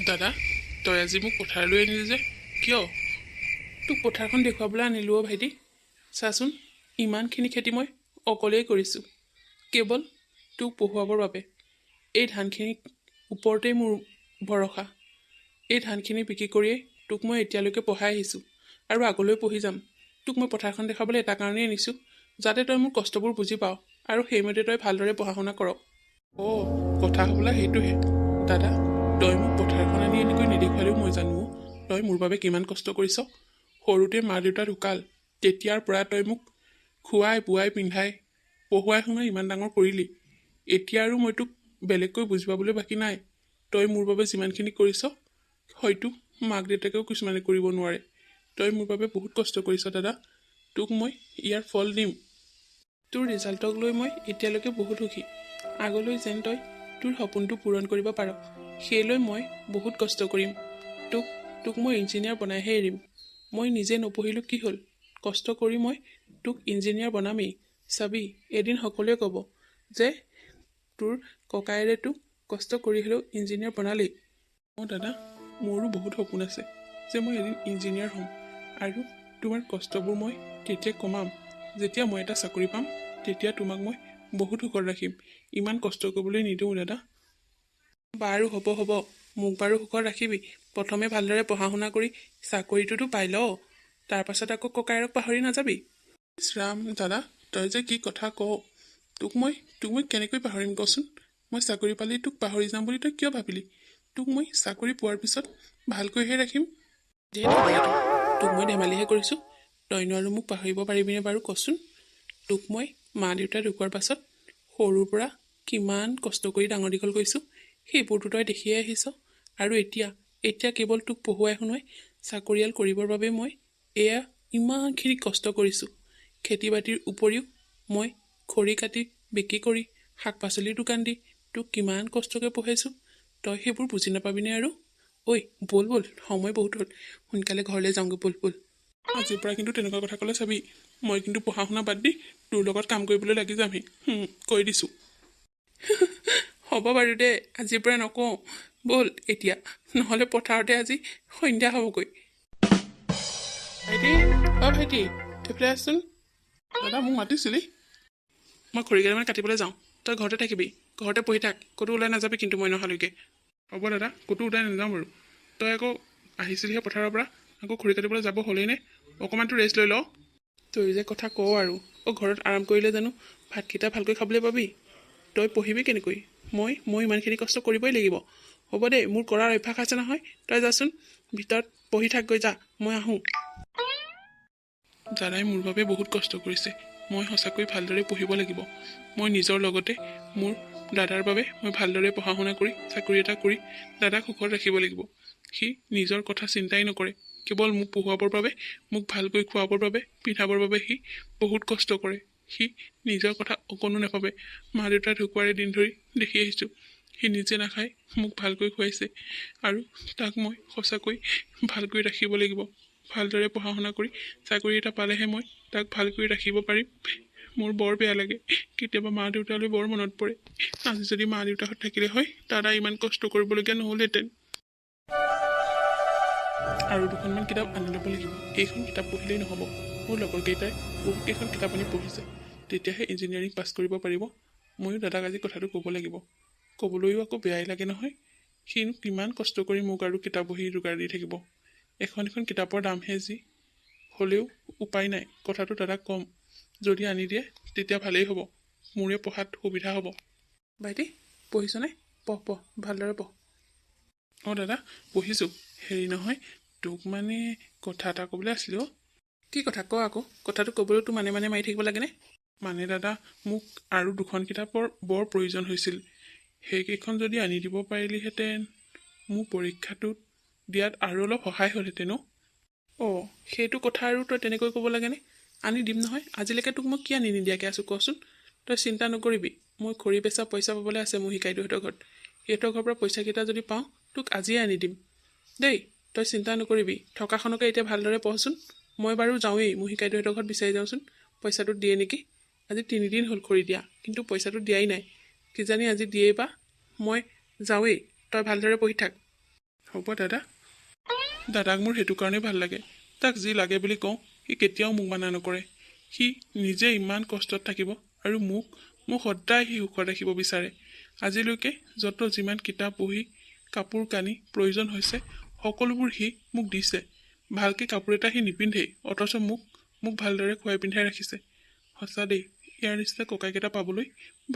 দাদা, তই আজি মোক পথাৰলৈ আনিলি যে কিয়? তোক পথাৰখন দেখুৱাবলৈ আনিলোঁ অ' ভাইটি। চাচোন, ইমানখিনি খেতি মই অকলেই কৰিছোঁ, কেৱল তোক পঢ়ুৱাবৰ বাবে। এই ধানখিনিৰ ওপৰতেই মোৰ ভৰসা। এই ধানখিনি বিক্ৰী কৰিয়েই তোক মই এতিয়ালৈকে পঢ়াই আহিছোঁ আৰু আগলৈ পঢ়ি যাম। তোক মই পথাৰখন দেখাবলৈ এটা কাৰণেই আনিছোঁ, যাতে তই মোৰ কষ্টবোৰ বুজি পাৱ আৰু সেইমতে তই ভালদৰে পঢ়া শুনা কৰ। অ', কথা হ'বলা সেইটোহে। দাদা, তই মোক পথাৰখন আনি এনেকৈ নেদেখুৱালেও মই জানো তই মোৰ বাবে কিমান কষ্ট কৰিছ। সৰুতে মা দেউতা ঢুকাল, তেতিয়াৰ পৰা তই মোক খোৱাই বোৱাই পিন্ধাই পঢ়ুৱাই শুনাই ইমান ডাঙৰ কৰিলি। এতিয়া আৰু মই তোক বেলেগকৈ বুজি পাবলৈ বাকী নাই। তই মোৰ বাবে যিমানখিনি কৰিছ, হয়তো মাক দেউতাকেও কিছুমানে কৰিব নোৱাৰে। তই মোৰ বাবে বহুত কষ্ট কৰিছ দাদা, তোক মই ইয়াৰ ফল দিম। তোৰ ৰিজাল্টক লৈ মই এতিয়ালৈকে বহুত সুখী। আগলৈ যেন তই তোৰ সপোনটো পূৰণ কৰিব পাৰ, সেইলৈ মই বহুত কষ্ট কৰিম। তোক মই ইঞ্জিনিয়াৰ বনাইহে এৰিম। মই নিজে নপঢ়িলোঁ কি হ'ল, কষ্ট কৰি মই তোক ইঞ্জিনিয়াৰ বনামেই। চাবি, এদিন সকলোৱে ক'ব যে তোৰ ককায়েৰে তোক কষ্ট কৰি হ'লেও ইঞ্জিনিয়াৰ বনালেই। অঁ দাদা, মোৰো বহুত সপোন আছে যে মই এদিন ইঞ্জিনিয়াৰ হ'ম, আৰু তোমাৰ কষ্টবোৰ মই তেতিয়া কমাম। যেতিয়া মই এটা চাকৰি পাম, তেতিয়া তোমাক মই বহুত সুখত ৰাখিম। ইমান কষ্ট কৰিবলৈ নিদিওঁ দাদা। বাৰু হ'ব, মোক বাৰু সুখত ৰাখিবি। প্ৰথমে ভালদৰে পঢ়া শুনা কৰি চাকৰিটোতো পাই ল, তাৰপাছত আকৌ ককায়েৰক পাহৰি নাযাবি। ৰাম দাদা, তই যে কি কথা কৱ। তোক মই কেনেকৈ পাহৰিম কচোন। মই চাকৰি পালেই তোক পাহৰি যাম বুলি তই কিয় ভাবিলি? তোক মই চাকৰি পোৱাৰ পিছত ভালকৈহে ৰাখিম। তোক মই ধেমালিহে কৰিছোঁ। তইনো আৰু মোক পাহৰিব পাৰিবিনে বাৰু কচোন? তোক মই মা দেউতা ঢুকোৱাৰ পাছত সৰুৰ পৰা কিমান কষ্ট কৰি ডাঙৰ দীঘল কৰিছোঁ, সেইবোৰতো তই দেখিয়ে আহিছ। আৰু এতিয়া কেৱল তোক পঢ়ুৱাই শুনোৱাই চাকৰিয়াল কৰিবৰ বাবে মই এয়া ইমানখিনি কষ্ট কৰিছোঁ। খেতি বাতিৰ উপৰিও মই খৰি কাটি বিক্ৰী কৰি শাক পাচলিৰ দোকান দি তোক কিমান কষ্টকৈ পঢ়াইছোঁ। তই সেইবোৰ বুজি নাপাবিনে আৰু? ঐ ব'ল, সময় বহুত হ'ল, সোনকালে ঘৰলৈ যাওঁগৈ, ব'ল। আজিৰ পৰা কিন্তু তেনেকুৱা কথা ক'লে চাবি, মই কিন্তু পঢ়া শুনা বাদ দি তোৰ লগত কাম কৰিবলৈ লাগি যামহি, কৈ দিছোঁ। হ'ব বাৰু দে, আজিৰ পৰা নকওঁ। ব'ল এতিয়া, নহ'লে পথাৰতে আজি সন্ধ্যা হ'বগৈ। ভাইটি, ভাইটি, এইফালে আছোন। দাদা, মোক মাতিছিলি? মই খৰি কেইটামান কাটিবলৈ যাওঁ, তই ঘৰতে থাকিবি, ঘৰতে পঢ়ি থাক, ক'তো ওলাই নাযাবি কিন্তু মই নহালৈকে। হ'ব দাদা, ক'তো ওলাই নাযাওঁ বাৰু। তই আকৌ আহিছিলিহে পথাৰৰ পৰা, আকৌ খৰি কাটিবলৈ যাব হ'লেই নে? অকণমানতো ৰেষ্ট লৈ ল। তই যে কথা কওঁ আৰু, ঘৰত আৰাম কৰিলে জানো ভাতকেইটা ভালকৈ খাবলৈ পাবি? তই পঢ়িবি কেনেকৈ? মই ইমানখিনি কষ্ট কৰিবই লাগিব। হ'ব দেই, মোৰ কৰাৰ অভ্যাস আছে নহয়। তই যাচোন ভিতৰত পঢ়ি থাকগৈ, যা, মই আহোঁ। দাদাই মোৰ বাবে বহুত কষ্ট কৰিছে, মই সঁচাকৈ ভালদৰে পঢ়িব লাগিব। মই নিজৰ লগতে মোৰ দাদাৰ বাবে মই ভালদৰে পঢ়া শুনা কৰি চাকৰি এটা কৰি দাদাক সুখত ৰাখিব লাগিব। সি নিজৰ কথা চিন্তাই নকৰে, কেৱল মোক পঢ়ুৱাবৰ বাবে, মোক ভালকৈ খুৱাবৰ বাবে, পিন্ধাবৰ বাবে সি বহুত কষ্ট কৰে। সি নিজৰ কথা অকণো নাভাবে। মা দেউতা ঢুকুৱাৰে দিন ধৰি দেখি আহিছোঁ, সি নিজে নাখায় মোক ভালকৈ খুৱাইছে, আৰু তাক মই সঁচাকৈ ভালকৈ ৰাখিব লাগিব। ভালদৰে পঢ়া শুনা কৰি চাকৰি এটা পালেহে মই তাক ভালকৈ ৰাখিব পাৰিম। মোৰ বৰ বেয়া লাগে, কেতিয়াবা মা দেউতালৈ বৰ মনত পৰে। আজি যদি মা দেউতাহঁত থাকিলে হয়, দাদা ইমান কষ্ট কৰিবলগীয়া নহ'লহেঁতেন। আৰু দুখনমান কিতাপ আনি ল'ব লাগিব। এইখন কিতাপ পঢ়িলেই নহ'ব, মোৰ লগৰকেইটাই বহুতকেইখন কিতাপ আনি পঢ়িছে, তেতিয়াহে ইঞ্জিনিয়াৰিং পাছ কৰিব পাৰিব। ময়ো দাদাক আজি কথাটো ক'ব লাগিব। ক'বলৈও আকৌ বেয়াই লাগে নহয়, সিনো কিমান কষ্ট কৰি মোক আৰু কিতাপ বহি যোগাৰ দি থাকিব। এখন কিতাপৰ দামহে যি, হ'লেও উপায় নাই, কথাটো দাদাক ক'ম। যদি আনি দিয়ে তেতিয়া ভালেই হ'ব, মোৰে পঢ়াত সুবিধা হ'ব। ভাইটি, পঢ়িছনে? পঢ়, ভালদৰে পঢ়। অঁ দাদা, পঢ়িছোঁ। হেৰি নহয়, তোক মানে কথা এটা ক'বলৈ আছিলে অ'। কি কথা ক আকৌ, কথাটো ক'বলৈতো মানে মাৰি থাকিব লাগেনে? মানে দাদা, মোক আৰু দুখন কিতাপৰ বৰ প্ৰয়োজন হৈছিল। সেইকেইখন যদি আনি দিব পাৰিলিহেঁতেন, মোৰ পৰীক্ষাটোত দিয়াত আৰু অলপ সহায় হ'লহেঁতেন অ'। অঁ, সেইটো কথা আৰু তই তেনেকৈ ক'ব লাগেনে? আনি দিম নহয়, আজিলৈকে তোক মই কি আনি নিদিয়াকৈ আছোঁ কচোন? তই চিন্তা নকৰিবি, মই খৰি বেচা পইচা পাবলৈ আছে মোৰ শিকাইটোহঁতৰ ঘৰত। সিহঁতৰ ঘৰৰ পৰা পইচাকেইটা যদি পাওঁ, তোক আজিয়ে আনি দিম দেই। তই চিন্তা নকৰিবি, থকাখনকে এতিয়া ভালদৰে পঢ়চোন। মই বাৰু যাওঁৱেই, মোৰ শিকাইটোহঁতৰ ঘৰত বিচাৰি যাওঁচোন, পইচাটো দিয়ে নেকি। আজি 3 দিন হ'ল খৰি দিয়া, কিন্তু পইচাটো দিয়াই নাই। কিজানি আজি দিয়েই বা। মই যাওঁৱেই, তই ভালদৰে পঢ়ি থাক। হ'ব দাদা। দাদাক মোৰ সেইটো কাৰণেই ভাল লাগে। তাক যি লাগে বুলি কওঁ সি কেতিয়াও মোক মানা নকৰে। সি নিজে ইমান কষ্টত থাকিব আৰু মোক সদায় সি সুখত ৰাখিব বিচাৰে। আজিলৈকে যত যিমান কিতাপ বহি কাপোৰ কানি প্ৰয়োজন হৈছে সকলোবোৰ সি মোক দিছে। ভালকৈ কাপোৰ এটা সি নিপিন্ধেই, অথচ মোক ভালদৰে খুৱাই পিন্ধাই ৰাখিছে। সঁচা দেই, ইয়াৰ নিচিনা ককাইকেইটা পাবলৈ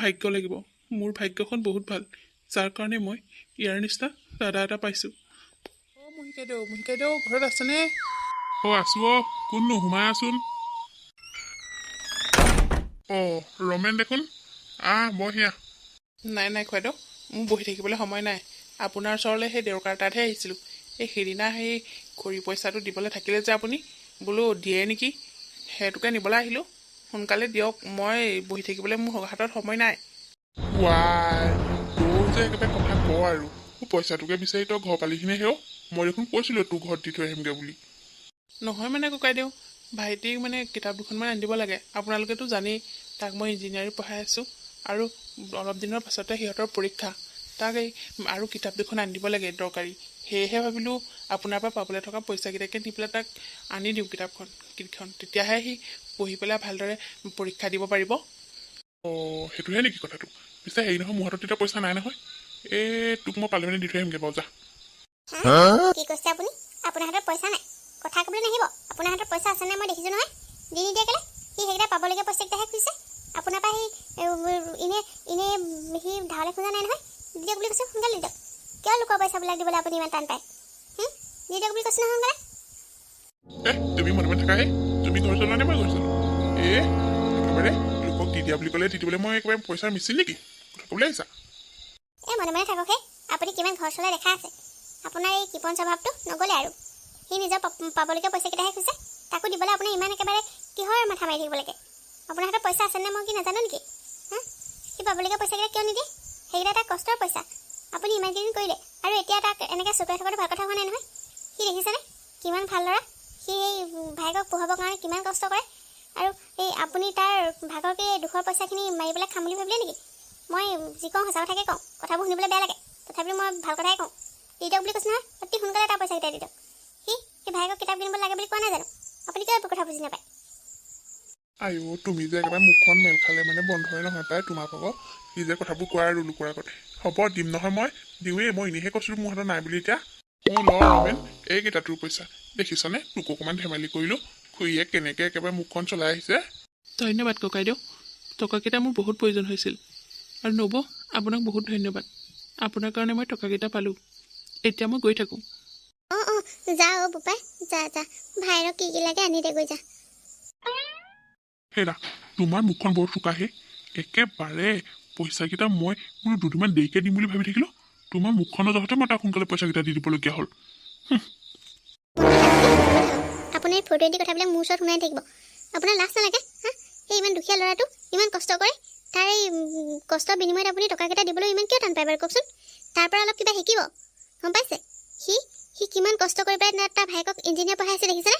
ভাগ্য লাগিব। মোৰ ভাগ্যখন বহুত ভাল, যাৰ কাৰণে মই ইয়াৰ নিচিনা দাদা এটা পাইছোঁ। অঁ মহিকাইদেউ ঘৰত আছেনে? আছো কোননো সোমাই আছোন। ৰমেন দেখোন, বহিয়া। নাই খুৱাইদেউ, মোৰ বহি থাকিবলৈ সময় নাই। আপোনাৰ ওচৰলৈ সেই দেউকাৰ তাতহে আহিছিলোঁ। এই সিদিনা সেই খৰি পইচাটো দিবলৈ থাকিলে যে আপুনি, বোলো দিয়ে নেকি, সেইটোকে নিবলৈ আহিলোঁ। সোনকালে দিয়ক, মই বহি থাকিবলৈ মোৰ হাতত সময় নাই। তোৰ যে একেবাৰে কথা ক আৰু পইচাটোকে বিচাৰি তই ঘৰ পালিখিনে হেও। মই দেখোন কৈছিলোঁ তোৰ ঘৰত দি থৈ আহিমগৈ বুলি। নহয় মানে ককাইদেউ, ভাইটিক মানে কিতাপ দুখনমান আনি দিব লাগে। আপোনালোকেতো জানেই তাক মই ইঞ্জিনিয়াৰিং পঢ়াই আছোঁ, আৰু অলপ দিনৰ পাছতে সিহঁতৰ পৰীক্ষা। তাক এই আৰু কিতাপ দুখন আনি দিব লাগে দৰকাৰী। সেয়েহে ভাবিলোঁ আপোনাৰ পৰা পাবলৈ থকা পইচাকেইটাকে দি পেলাই তাক আনি দিওঁ কিতাপখন। তেতিয়াহে সি পঢ়ি পেলাই ভালদৰে পৰীক্ষা দিব পাৰিব। সেইটোহে নেকি কথাটো? পিছে হেৰি নহয়, মোৰ হাতত তেতিয়া পইচা নাই নহয়। তোক মই পালে মানে দি থৈ আহিমগৈ বাৰু, যা। কি কৈছে আপুনি? আপোনাৰ হাতত পইচা নাই? কথা ক'বলৈ নাহিব। আপোনাৰ হাতত পইচা আছে নাই মই দেখিছোঁ নহয়। দি নিদিয়ে কেলে? সি সেইকেইটা পাবলগীয়া পইচাকেইটাহে খুজিছে। আপোনাৰ পৰা এনে সি ধাৰলৈ খোজা নাই নহয়। দি দিয়ক বুলি কৈছে, সোনকালে দি দিয়ক। কিয় লোকৰ পইচাবিলাক দিবলৈ আপুনি ইমান টান পায়? দি দিয়ক বুলি কৈছে নহয় সোনকালে। তুমি মনে মনে থাকাহে। তুমি ঘৰ চলোৱা নে মই ঘৰ চলো? একেবাৰে লোকক দি দিয়া বুলি ক'লে দি দিবলৈ মই একেবাৰে পইচাৰ মিছিল নেকি? কথা ক'বলৈ আহিছা? মনে মনে থাককহে। আপুনি কিমান ঘৰ চলাই দেখা আছে। আপোনাৰ এই কৃপণ স্বভাৱটো নগ'লে আৰু। সি নিজৰ পাবলগীয়া পইচাকেইটাহে খুজিছে, তাকো দিবলৈ আপুনি ইমান একেবাৰে কিহৰ মাথা মাৰি থাকিব লাগে? আপোনাৰ হাতত পইচা আছেনে মই কি নাজানো নেকি? সি পাবলগীয়া পইচাকেইটা কিয় নিদিয়ে? সেইকেইটা তাৰ কষ্টৰ পইচা। আপুনি ইমানকেইদিন কৰিলে, আৰু এতিয়া তাক এনেকৈ চকুৱাই থকাটো ভাল কথা হোৱা নাই নহয়। সি দেখিছেনে কিমান ভাল ল'ৰা? সি এই ভাইকক পঢ়াবৰ কাৰণে কিমান কষ্ট কৰে, আৰু এই আপুনি তাৰ ভাগৰকে দুখৰ পইচাখিনি মাৰি পেলাই খাম বুলি ভাবিলে নেকি? মই যি কওঁ সঁচা কথাকে কওঁ, কথাবোৰ শুনিবলৈ বেয়া লাগে, তথাপিও মই ভাল কথাই কওঁ। দি দিয়ক বুলি কৈছে নহয়, অতি সোনকালে তাৰ পইচাকেইটা দি দিয়ক। সি ভাইকক কিতাপ কিনিব লাগে বুলি কোৱা নাই জানো? আপুনি কিয় এইবোৰ কথা বুজি নাপায়? তুমি যে একেবাৰে মুখখন মেল খালে মানে বন্ধই নহয় পাই তোমাৰ ভাগৰ। সি যে কথাবোৰ কোৱা আৰু লোকৰ আগতে। হ'ব দিম নহয়, মই দিওঁৱেই। মই এনেহে কৈছিলোঁ মোৰ হাতত নাই বুলি। এতিয়া ৰমেন, এইকেইটা তোৰ পইচা। দেখিছনে, তোক অকণমান ধেমালি কৰিলোঁ। খুৰীয়ে কেনেকৈ একেবাৰে মুখখন চলাই আহিছে। ধন্যবাদ ককাইদেউ, টকাকেইটা মোৰ বহুত প্ৰয়োজন হৈছিল। আৰু নব, আপোনাক বহুত ধন্যবাদ। আপোনাৰ কাৰণে মই টকাকেইটা পালোঁ। এতিয়া মই গৈ থাকোঁ। যা বোপাই, যা ভাইৰক কি লাগে আনি দে, গৈ যা। হেৰা, তোমাৰ মুখখন বৰ চোকাহে। একেবাৰে পইচাকেইটা মই বোলো দুদিনমান দেৰিকৈ দিম বুলি ভাবি থাকিলোঁ। তোমাৰ মুখখনৰ জহতে মই তাক সোনকালে পইচাকেইটা দি দিবলগীয়া হ'ল। আপোনাৰ ফটোৱেদি কথাবিলাক মোৰ ওচৰত শুনাই থাকিব। আপোনাৰ লাজ নালাগে? সেই ইমান দুখীয়া ল'ৰাটো ইমান কষ্ট কৰে, তাৰ এই কষ্টৰ বিনিময়ত আপুনি টকাকেইটা দিবলৈ ইমান কিয় টান পায় বাৰু কওকচোন? তাৰ পৰা অলপ কিবা শিকিব, গম পাইছে? সি কিমান কষ্ট কৰি পেলাই তাৰ ভাইকক ইঞ্জিনিয়াৰ পঢ়াই আছে, দেখিছেনে?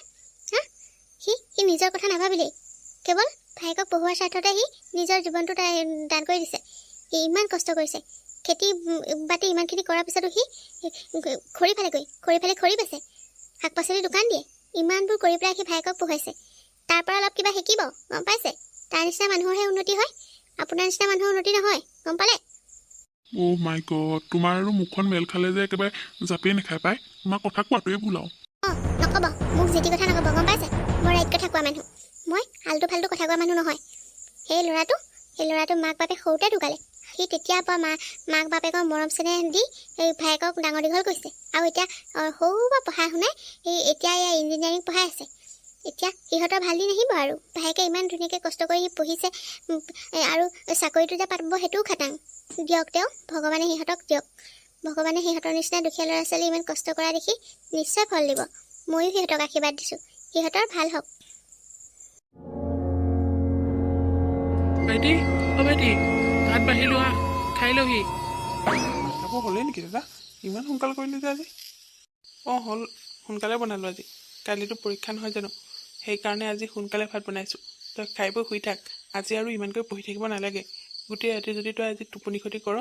সি নিজৰ কথা নাভাবিলেই, কেৱল ভাইকক পঢ়োৱাৰ স্বাৰ্থতে সি নিজৰ জীৱনটো দান কৰি দিছে। সি ইমান কষ্ট কৰিছে, খেতি বাতি ইমানখিনি কৰাৰ পিছতো সি খৰি বেচে, শাক পাচলিৰ দোকান দিয়ে। ইমানবোৰ কৰি পেলাই সি ভাইকক পঢ়াইছে। তাৰ পৰা অলপ কিবা শিকিব, গম পাইছে? তাৰ নিচিনা মানুহৰহে উন্নতি হয়, আপোনাৰ নিচিনা মানুহৰ উন্নতি নহয়, গম পালে? মাই গড, তোমাৰ আৰু মুখখন মেল খালে যে একেবাৰে জাপেই নাখায় পাই। তোমাৰ কথা কোৱাটোৱে ভুল আৰু। নক'ব, মোক যি টি কথা নক'ব, গম পাইছে? মই ৰাইট কথা কোৱা মানুহ, মই আলটু ফাল্টু কথা কোৱা মানুহ নহয়। সেই ল'ৰাটো মাক বাপেক সৰুতে ঢুকালে। সি তেতিয়াৰ পৰা মাক বাপেকৰ মৰম চেনেহ দি এই ভাইকক ডাঙৰ দীঘল কৰিছে, আৰু এতিয়া সৰুৰ পৰা পঢ়াই শুনাই এতিয়া এয়া ইঞ্জিনিয়াৰিং পঢ়াই আছে। এতিয়া সিহঁতৰ ভাল দিন আহিব আৰু। ভাইকে ইমান ধুনীয়াকৈ কষ্ট কৰি সি পঢ়িছে, আৰু চাকৰিটো যে পাব সেইটোও খাটাং। দিয়ক তেওঁ, ভগৱানে সিহঁতক দিয়ক। ভগৱানে সিহঁতৰ নিচিনা দুখীয়া ল'ৰা ছোৱালী ইমান কষ্ট কৰা দেখি নিশ্চয় ফল দিব। ময়ো সিহঁতক আশীৰ্বাদ দিছোঁ, সিহঁতৰ ভাল হওক। ভাইটি, ভাইটি, ভাত বাঢ়িলোঁ, খাই লহি। খাব হ'লেই নেকি দাদা? ইমান সোনকাল কৰিলে যে আজি? হ'ল, সোনকালে বনালোঁ আজি। কালিতো পৰীক্ষা নহয় জানো, সেইকাৰণে আজি সোনকালে ভাত বনাইছোঁ। তই খাই বৈ শুই থাক, আজি আৰু ইমানকৈ পঢ়ি থাকিব নালাগে। গোটেই ৰাতি যদি তই আজি টোপনি ক্ষতি কৰ,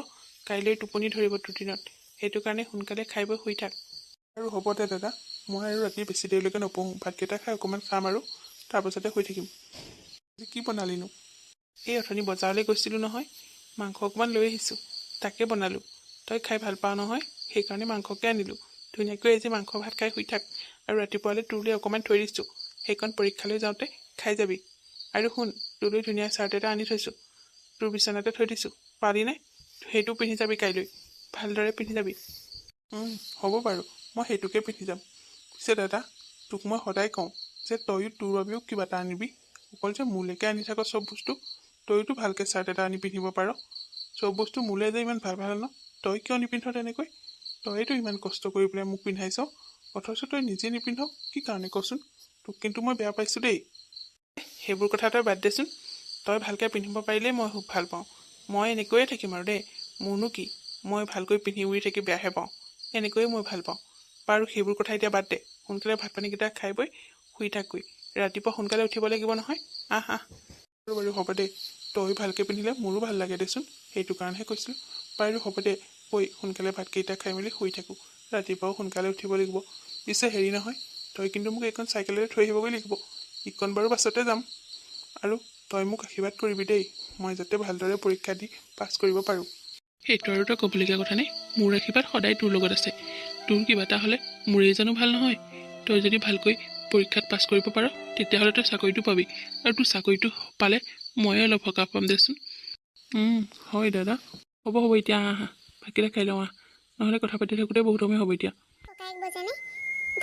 কাইলৈ টোপনি ধৰিব দুদিনত। সেইটো কাৰণে সোনকালে খাই বৈ শুই থাক। আৰু হ'ব দে দাদা, মই আৰু ৰাতি বেছি দেৰিলৈকে নপঢ়োঁ। ভাতকেইটা খাই অকণমান খাম আৰু তাৰপাছতে শুই থাকিম। আজি কি বনালিনো? এই অথনি বজাৰলৈ গৈছিলোঁ নহয়, মাংস অকণমান লৈ আহিছোঁ, তাকে বনালোঁ। তই খাই ভাল পাওঁ নহয়, সেইকাৰণে মাংসকে আনিলোঁ। ধুনীয়াকৈ আজি মাংস ভাত খাই শুই থাক, আৰু ৰাতিপুৱালৈ তোৰলৈ অকণমান থৈ দিছোঁ, সেইকণ পৰীক্ষালৈ যাওঁতে খাই যাবি। আৰু শুন, তোৰলৈ ধুনীয়া চাৰ্ট এটা আনি থৈছোঁ, তোৰ বিচনাতে থৈ দিছোঁ, পাৰিনে? সেইটো পিন্ধি যাবি কাইলৈ, ভালদৰে পিন্ধি যাবি। হ'ব বাৰু, মই সেইটোকে পিন্ধি যাম। পিছে দাদা, তোক মই সদায় কওঁ যে তয়ো তোৰ বাবেও কিবা এটা আনিবি। অকল যে মোলৈকে আনি থাক চব বস্তু। তয়োতো ভালকৈ চাৰ্ট এটা আনি পিন্ধিব পাৰ। চব বস্তু মোলৈ যে ইমান ভাল ভাল ন, তই কিয় নিপিন্ধ তেনেকৈ? তয়েতো ইমান কষ্ট কৰি পেলাই মোক পিন্ধাইছ, অথচ তই নিজে নিপিন্ধ কি কাৰণে কচোন? তোক কিন্তু মই বেয়া পাইছোঁ দেই। সেইবোৰ কথা তই বাদ দেচোন, তই ভালকৈ পিন্ধিব পাৰিলেই মই খুব ভাল পাওঁ। মই এনেকৈয়ে থাকিম আৰু দেই, মোৰনো কি, মই ভালকৈ পিন্ধি উৰি থাকি বেয়াহে পাওঁ, এনেকৈয়ে মই ভাল পাওঁ। বাৰু সেইবোৰ কথা এতিয়া বাদ দে, সোনকালে ভাত পানীকেইটা খাই বৈ শুই থাকগৈ। ৰাতিপুৱা সোনকালে উঠিব লাগিব নহয়। আহ বাৰু হ'ব দে, তই ভালকৈ পিন্ধিলে মোৰো ভাল লাগে দেচোন, সেইটো কাৰণেহে কৈছিলোঁ। বাৰু হ'ব দে, সোনকালে ভাতকেইটা খাই মেলি শুই থাকোঁ, ৰাতিপুৱাও সোনকালে উঠিব লাগিব। পিছে হেৰি নহয়, তই কিন্তু মোক এইখন চাইকেলেৰে থৈ আহিবগৈ লাগিব। ইখন বাৰু বাছতে যাম। আৰু তই মোক আশীৰ্বাদ কৰিবি দেই, মই যাতে ভালদৰে পৰীক্ষা দি পাছ কৰিব পাৰোঁ। সেইটো আৰু তই ক'বলগীয়া কথা নাই, মোৰ আশীৰ্বাদ সদায় তোৰ লগত আছে। তোৰ কিবা এটা হ'লে মোৰেই জানো ভাল নহয়? তই যদি ভালকৈ পৰীক্ষাত পাছ কৰিব পাৰ, তেতিয়াহ'লে তই চাকৰিটো পাবি, আৰু তোৰ চাকৰিটো পালে ময়ে অলপ সকাহ পাম দেচোন। হয় দাদা, হ'ব এতিয়া আহা, ভাতকেইটা খাই লওঁ আহ, নহ'লে কথা পাতি থাকোঁতে বহুত সময় হ'ব এতিয়া। ককায়েক বজানে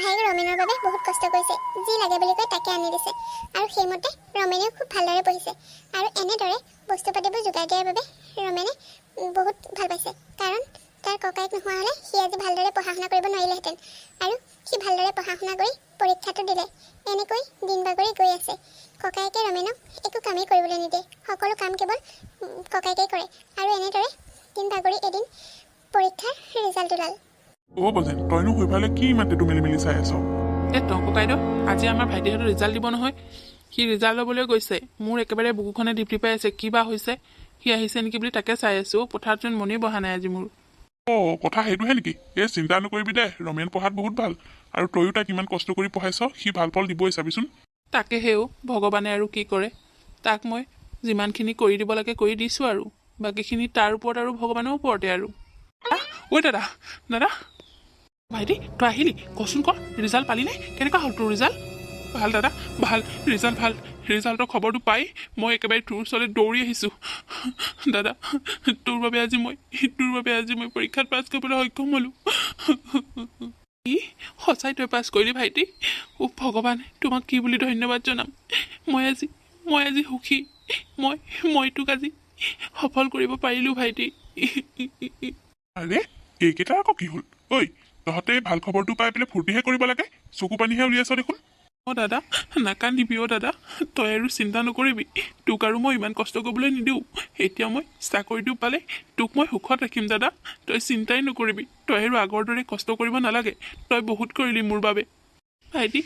ভাইক ৰমেনৰ বাবে বহুত কষ্ট কৰিছে, যি লাগে বুলি কৈ তাকে আনি দিছে, আৰু সেইমতে ৰমেনেও খুব ভালদৰে পঢ়িছে। আৰু এনেদৰে বস্তু পাতিবোৰ যোগাৰ দিয়াৰ বাবে ৰমেনে বহুত ভাল পাইছে, কাৰণ তাৰ ককায়েক নোহোৱা হ'লে সি আজি ভালদৰে পঢ়া শুনা কৰিব নোৱাৰিলেহেঁতেন। আৰু সি ভালদৰে পঢ়া শুনা কৰি পৰীক্ষাটো দিলে। এনেকৈ দিন বাগৰি গৈ আছে। ককায়েকে ৰমেনক একো কামেই কৰিবলৈ নিদিয়ে, সকলো কাম কেৱল ককায়েকেই কৰে। আৰু এনেদৰে দিন বাগৰি এদিন পৰীক্ষাৰ ৰিজাল্ট ওলাল। বজেন, তইনো সেইফালে কি ইমান টেটু মেলি মেলি চাই আছ? টংক কাইদেউ, আজি আমাৰ ভাইটিহঁতৰ ৰিজাল্ট দিব নহয়। সি ৰিজাল্ট ল'বলৈ গৈছে, মোৰ একেবাৰে বুকুখনে টিপি পাই আছে, কি বা হৈছে। সি আহিছে নেকি বুলি তাকে চাই আছোঁ। পথাৰত যেন মনেই বহা নাই আজি মোৰ। কথা সেইটোহে নেকি? চিন্তা নকৰিবি দে, ৰমেন পঢ়াত বহুত ভাল, আৰু তয়ো তাক ইমান কষ্ট কৰি পঢ়াইছ, সি ভাল ফল দিবই চাবিচোন। তাকেহেও, ভগৱানে আৰু কি কৰে। তাক মই যিমানখিনি কৰি দিব লাগে কৰি দিছোঁ, আৰু বাকীখিনি তাৰ ওপৰত আৰু ভগৱানৰ ওপৰতে আৰু। দাদা দাদা, ভাইটি তই আহিলি, কচোন ক, ৰিজাল্ট পালিনে? কেনেকুৱা হ'ল তোৰ ৰিজাল্ট? ভাল দাদা, ভাল ৰিজাল্ট, ভাল। ৰিজাল্টৰ খবৰটো পাই মই একেবাৰে তোৰ ওচৰলৈ দৌৰি আহিছোঁ। দাদা, তোৰ বাবে আজি মই পৰীক্ষাত পাছ কৰিবলৈ সক্ষম হ'লোঁ। কি সঁচাই তই পাছ কৰিলি ভাইটি? ভগৱান, তোমাক কি বুলি ধন্যবাদ জনাম। মই আজি সুখী। মই তোক আজি সফল কৰিব পাৰিলোঁ ভাইটি। আৰে এইকেইটাৰ আকৌ কি হ'ল? তহঁতে ভাল খবৰটো পাই পেলাই ফূৰ্তিহে কৰিব লাগে, চকু পানীহে উলিয়াইছ দেখোন। দাদা, নাকান্দিবি দাদা, তই আৰু চিন্তা নকৰিবি। তোক আৰু মই ইমান কষ্ট কৰিবলৈ নিদিওঁ। এতিয়া মই চাকৰিটো পালে তোক মই সুখত ৰাখিম দাদা, তই চিন্তাই নকৰিবি। তই আৰু আগৰ দৰে কষ্ট কৰিব নালাগে, তই বহুত কৰিলি মোৰ বাবে। ভাইটি,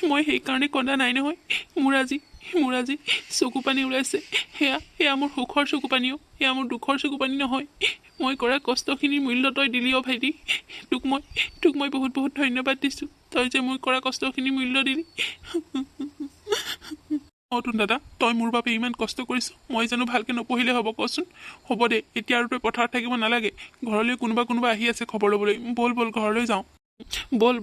মই সেইকাৰণে কন্দা নাই নহয়। মোৰ আজি চকু পানী ওলাইছে। সেয়া মোৰ সুখৰ চকু পানীও, সেয়া মোৰ দুখৰ চকু পানী নহয়। মই কৰা কষ্টখিনিৰ মূল্য তই দিলি ভাইটি। তোক মই বহুত বহুত ধন্যবাদ দিছোঁ, তই যে মই কৰা কষ্টখিনিৰ মূল্য দিলি। তোন দাদা, তই মোৰ বাবে ইমান কষ্ট কৰিছ, মই জানো ভালকৈ নপঢ়িলে হ'ব কচোন? হ'ব দে, এতিয়া আৰু তই পথাৰত থাকিব নালাগে। ঘৰলৈ কোনোবা আহি আছে খবৰ ল'বলৈ। ব'ল ঘৰলৈ যাওঁ। ব'ল